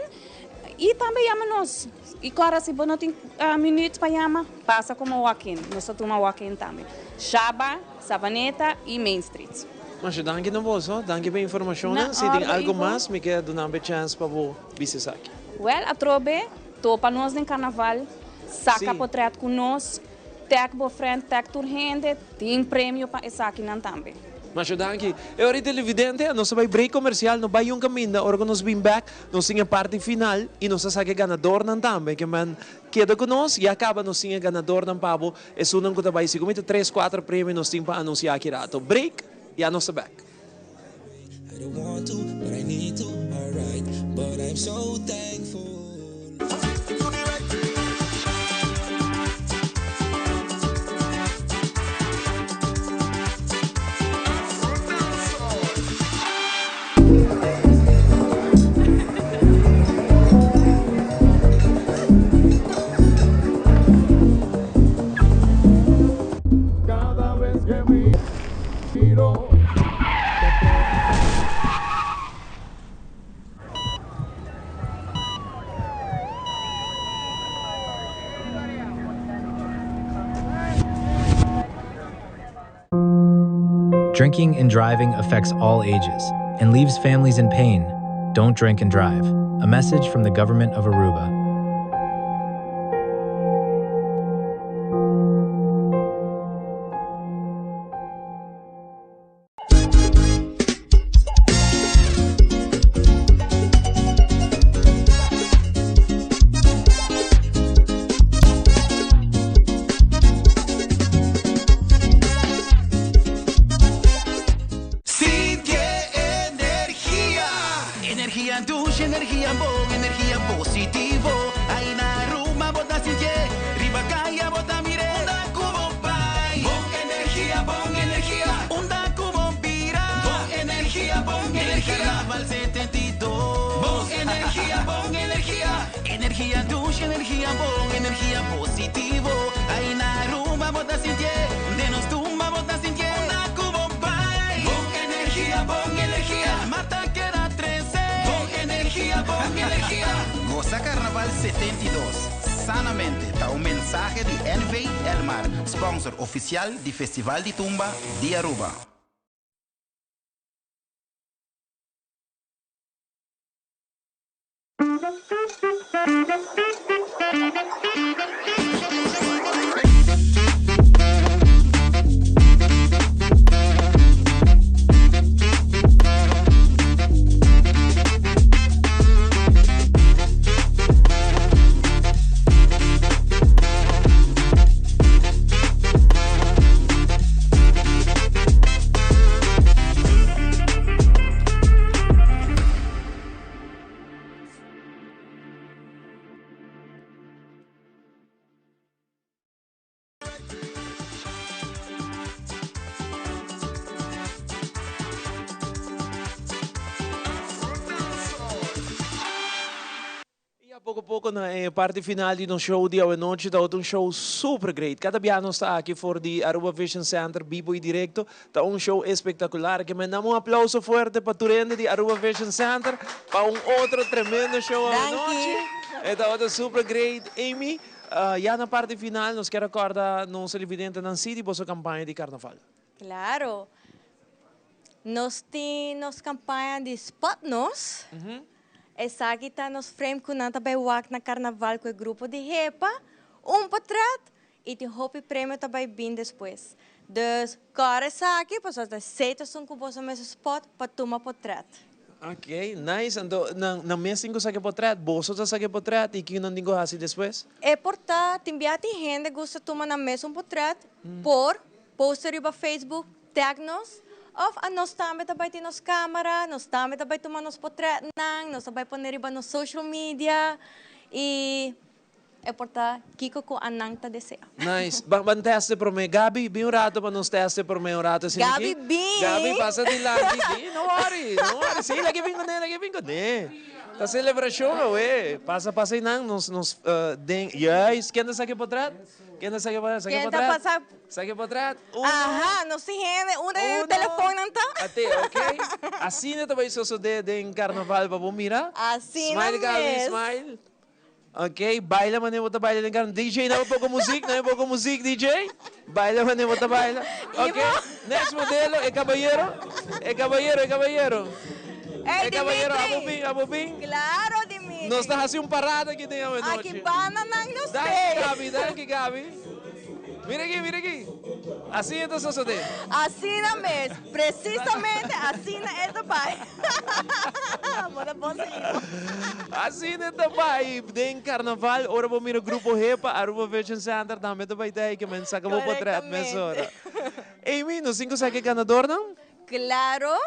e também chama-nos. E agora, se você não tem minutos para chamar, passa como walk-in. Nós estamos walk-in também. Chaba, Savaneta e Main Street. Mas danke na você, danke pela informação. Se tem algo mais, me quer dar uma chance para você visitar aqui. Well, a trobe, topa nós no carnaval, saca portreto com nós, tag bo frente, tag tour gente, tem prêmio para essa aqui também. Mas danke. É hora televidente, nós vai break comercial, nós vai caminho, agora nós vim back, nós temos a parte final e nós sabe ganador também, que man queda conosco e acaba nós temos ganador pabo, é sunang ko tabay siguro 3-4 prêmios nós temos para anunciar aqui rato. Break e a nossa back. I don't want to, but I need to, alright. But I'm so thankful. Cada vez que miro. Drinking and driving affects all ages and leaves families in pain. Don't drink and drive. A message from the government of Aruba. Energia douce, energia bom, energia positivo. Aí na Ruma bota sentir, riba caia bota mire. Onda como pai, bom energia, onda como pira. Bom energia, Carnaval 72. Bom energia, energia douce, energia bom, energia positivo. Aí na Ruma bota sentir, de nos tumba bota sentir. Onda como pai, bom energia, mata queda 13. Bom energia. Goza Carnaval 72. Sanamente, está un mensaje de NV Elmar, sponsor oficial del Festival de Tumba de Aruba. Pouco na parte final do show de hoje noite, está um show super great. Cada piano está aqui for the Aruba Vision Center, vivo e direto. Está um show espetacular. Que me dá um aplauso forte para turende de Aruba Vision Center para outro tremendo show hoje noite. Está outro super great, Amy. Já na parte final, nos quer recordar nosso televidente Nancy de vossa campanha de carnaval. Claro. Nós temos campanha de Spot Nos. Essa aqui está nos frame com nada bem na carnaval com o grupo de Repa, portrait e tem hope prêmio também bem depois. Dus, cara essa aqui, pois as sete são com você mesmo spot para tomar portrait. Ok, nice. Então, na mesa tem que portrait, você já sabe portrait e que não tem que fazer depois? É portar, tem gente que gosta de tomar na mesa portrait, por poster para Facebook, tag nos. Of nós também temos câmera, nós também tomamos portrait, nós também pôr nos social media e é portar Kiko ko anang ta desea. Nice. Ban teste por me. Gabi, bin un rato para nos teste por me un rato. Gabi, bin. Gabi, passa de lá. Não worry. Sim, lagi bin ko ne. Ta celebração, ué. Passa aí não. Nos den. Yes. Quem tá aqui por trás? Quem tá aqui por trás? Quem tá passar? Aqui por trás. Aham, não se rende. Um telefone não tá? Até, ok? Assim também sou de carnaval para bom mira. Assim Smile, Gabi, smile. Ok, baila mane bota baila ng carnaval. DJ na pouco música, DJ. Baila mane bota baila. Ok, next modelo, caballero. Hey, caballero, Dimitri. abo bem. Claro, Dimitri. Nós está assim parada aqui dentro da noite. Aqui bana nang no Daqui, Gabi. Mira aqui. Assim é o seu dedo. Assim na mesmo. Precisamente assim é o pai. Bora Assim é o pai. Tem carnaval, ora vou mirar o grupo Repa, Aruba Vision Center, também vai ter que me saca vou portrait mesora. Amy, não sei que é ganador não? Claro,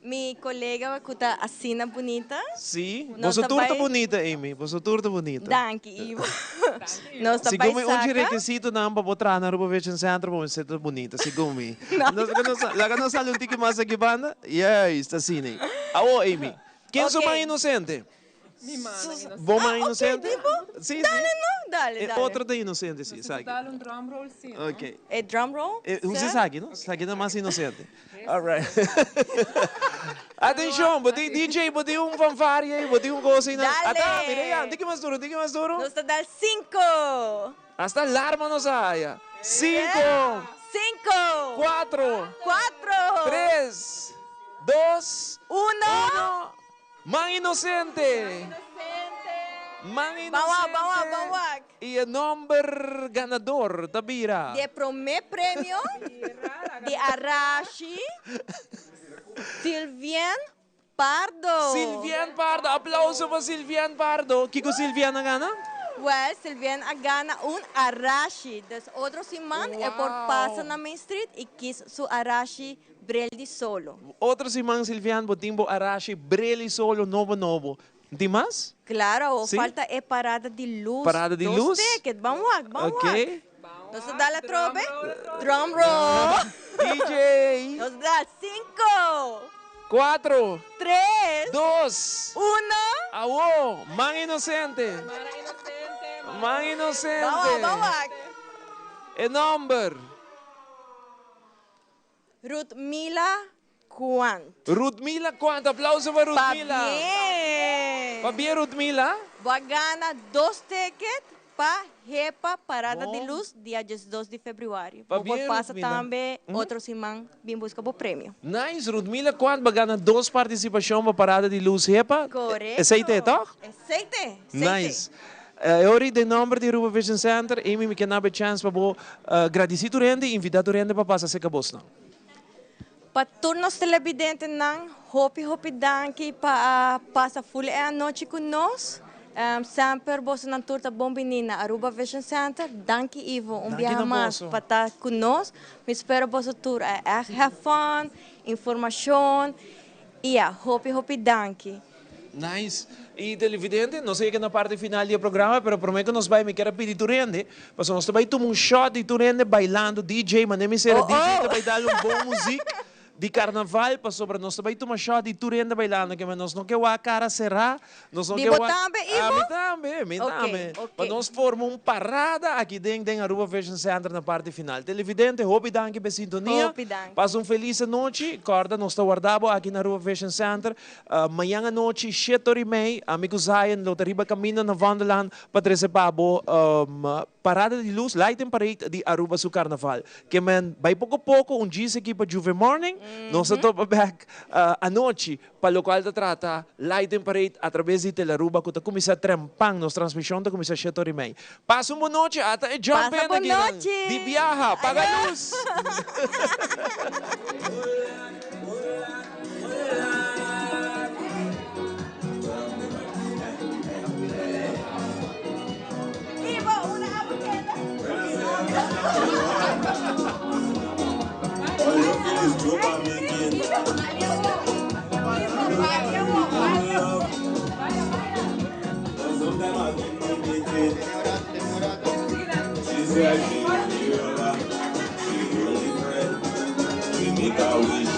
mi colega kuta assina bonita. Sim, Nossa, você turta pai- bonita, Amy. Você turta bonita. Danke, Ivo. Nossa Segundo paisaca. um requisito não para botar na Aruba Vision Center, vamos ser bonita, segundo. Lá que não sale um tique mais aqui banda, yes, assim. Aô, Amy. Quem é sua mãe inocente? Bom mãe inocente? Sim, Dale, sim. no? Dale. Outro da inocente, sim, sabe? Dá um drum roll, sim. Ok. É drum roll? Você sabe, não? Sabe não é mais inocente. All right. Atenção, botei DJ, botei fanfare aí, botei coisa aí. Dale. Mira aí, diga mais duro. Nos dá 5. Hasta alarma nos saia. 5, 4, 3, 2, 1. Mãe inocente. Mãe inocente. Bawak. E o número ganador, Tabira. De primeiro prêmio de Arashi, Silvian Pardo. Silvian Pardo, aplauso para Silvian Pardo. Kiko Silvian na gana? Well, Silvian gana un Arashi. Das outro simán é por passa na Main Street e quis su Arashi Breldi solo. Outro simão Silvian, botimbo Arashi, Breli solo, novo. Tem mais? Claro, Sim. falta é parada de luz. Parada de Dos luz? tickets. Vamos lá. Ok. Nos dá a trobe. Drum roll. DJ. Nos dá 5, 4, 3, 2, 1. Aô, mãe inocente. Mãe inocente. Vamos. E número? Rudmila Quant. Rudmila, quanto? Aplauso para Rudmila. Pa bien, Rudmila. Vai ganhar 2 tickets para Repa Parada de Luz, dia 2 de fevereiro. Pa Por bien, passa Rudmila. também outro simão vim buscar o prêmio. Nice, Rudmila, quanto? Bagana 2 participações para parada de luz, repa? Correto. Aceite, toch? Aceite. Nice. Ori de nome de Aruba Vision Center, e me quer dar chance para agradecido rende e invidado rende para passar se cabos não. Para turnos televidentes, hopi danke para passar full a noite conosco. Sempre você na turta bom menina Aruba Vision Center. Danke Ivo, Danke viaje na mais moço. para estar conosco. Me espero você tour have fun, informação e hopi danke. Nice. E televidente, não sei que na parte final do programa, mas prometo que nós vai me querer pedir turende, porque nós vai tomar shot de turende bailando DJ, mas nem me será DJ, vai dar bom música de carnaval, para sobre nós vai tomar shot de turende bailando, que nós não quer a cara será, nós não quer também, Ivo? me também. Para nós formar parada aqui dentro da Aruba Vision Center na parte final. Televidente, hope danke por sintonia. Passa feliz noite. Corda, nós está guardado aqui na Aruba Vision Center. Amanhã à noite, 7h30, amigos Zion, Loteriba Camino na Wonderland, para trazer parada de luz, light and parade de Aruba su Carnaval. Que man, vai pouco a pouco, dia aqui para Juve Morning, nós estamos back à noite, para o qual trata light and parade através de Telaruba, que está começando a trampar, nossa transmissão está começando a 7h30. Passa uma noite, até jump in aqui, de viaja, paga a luz. Joe, make a wish.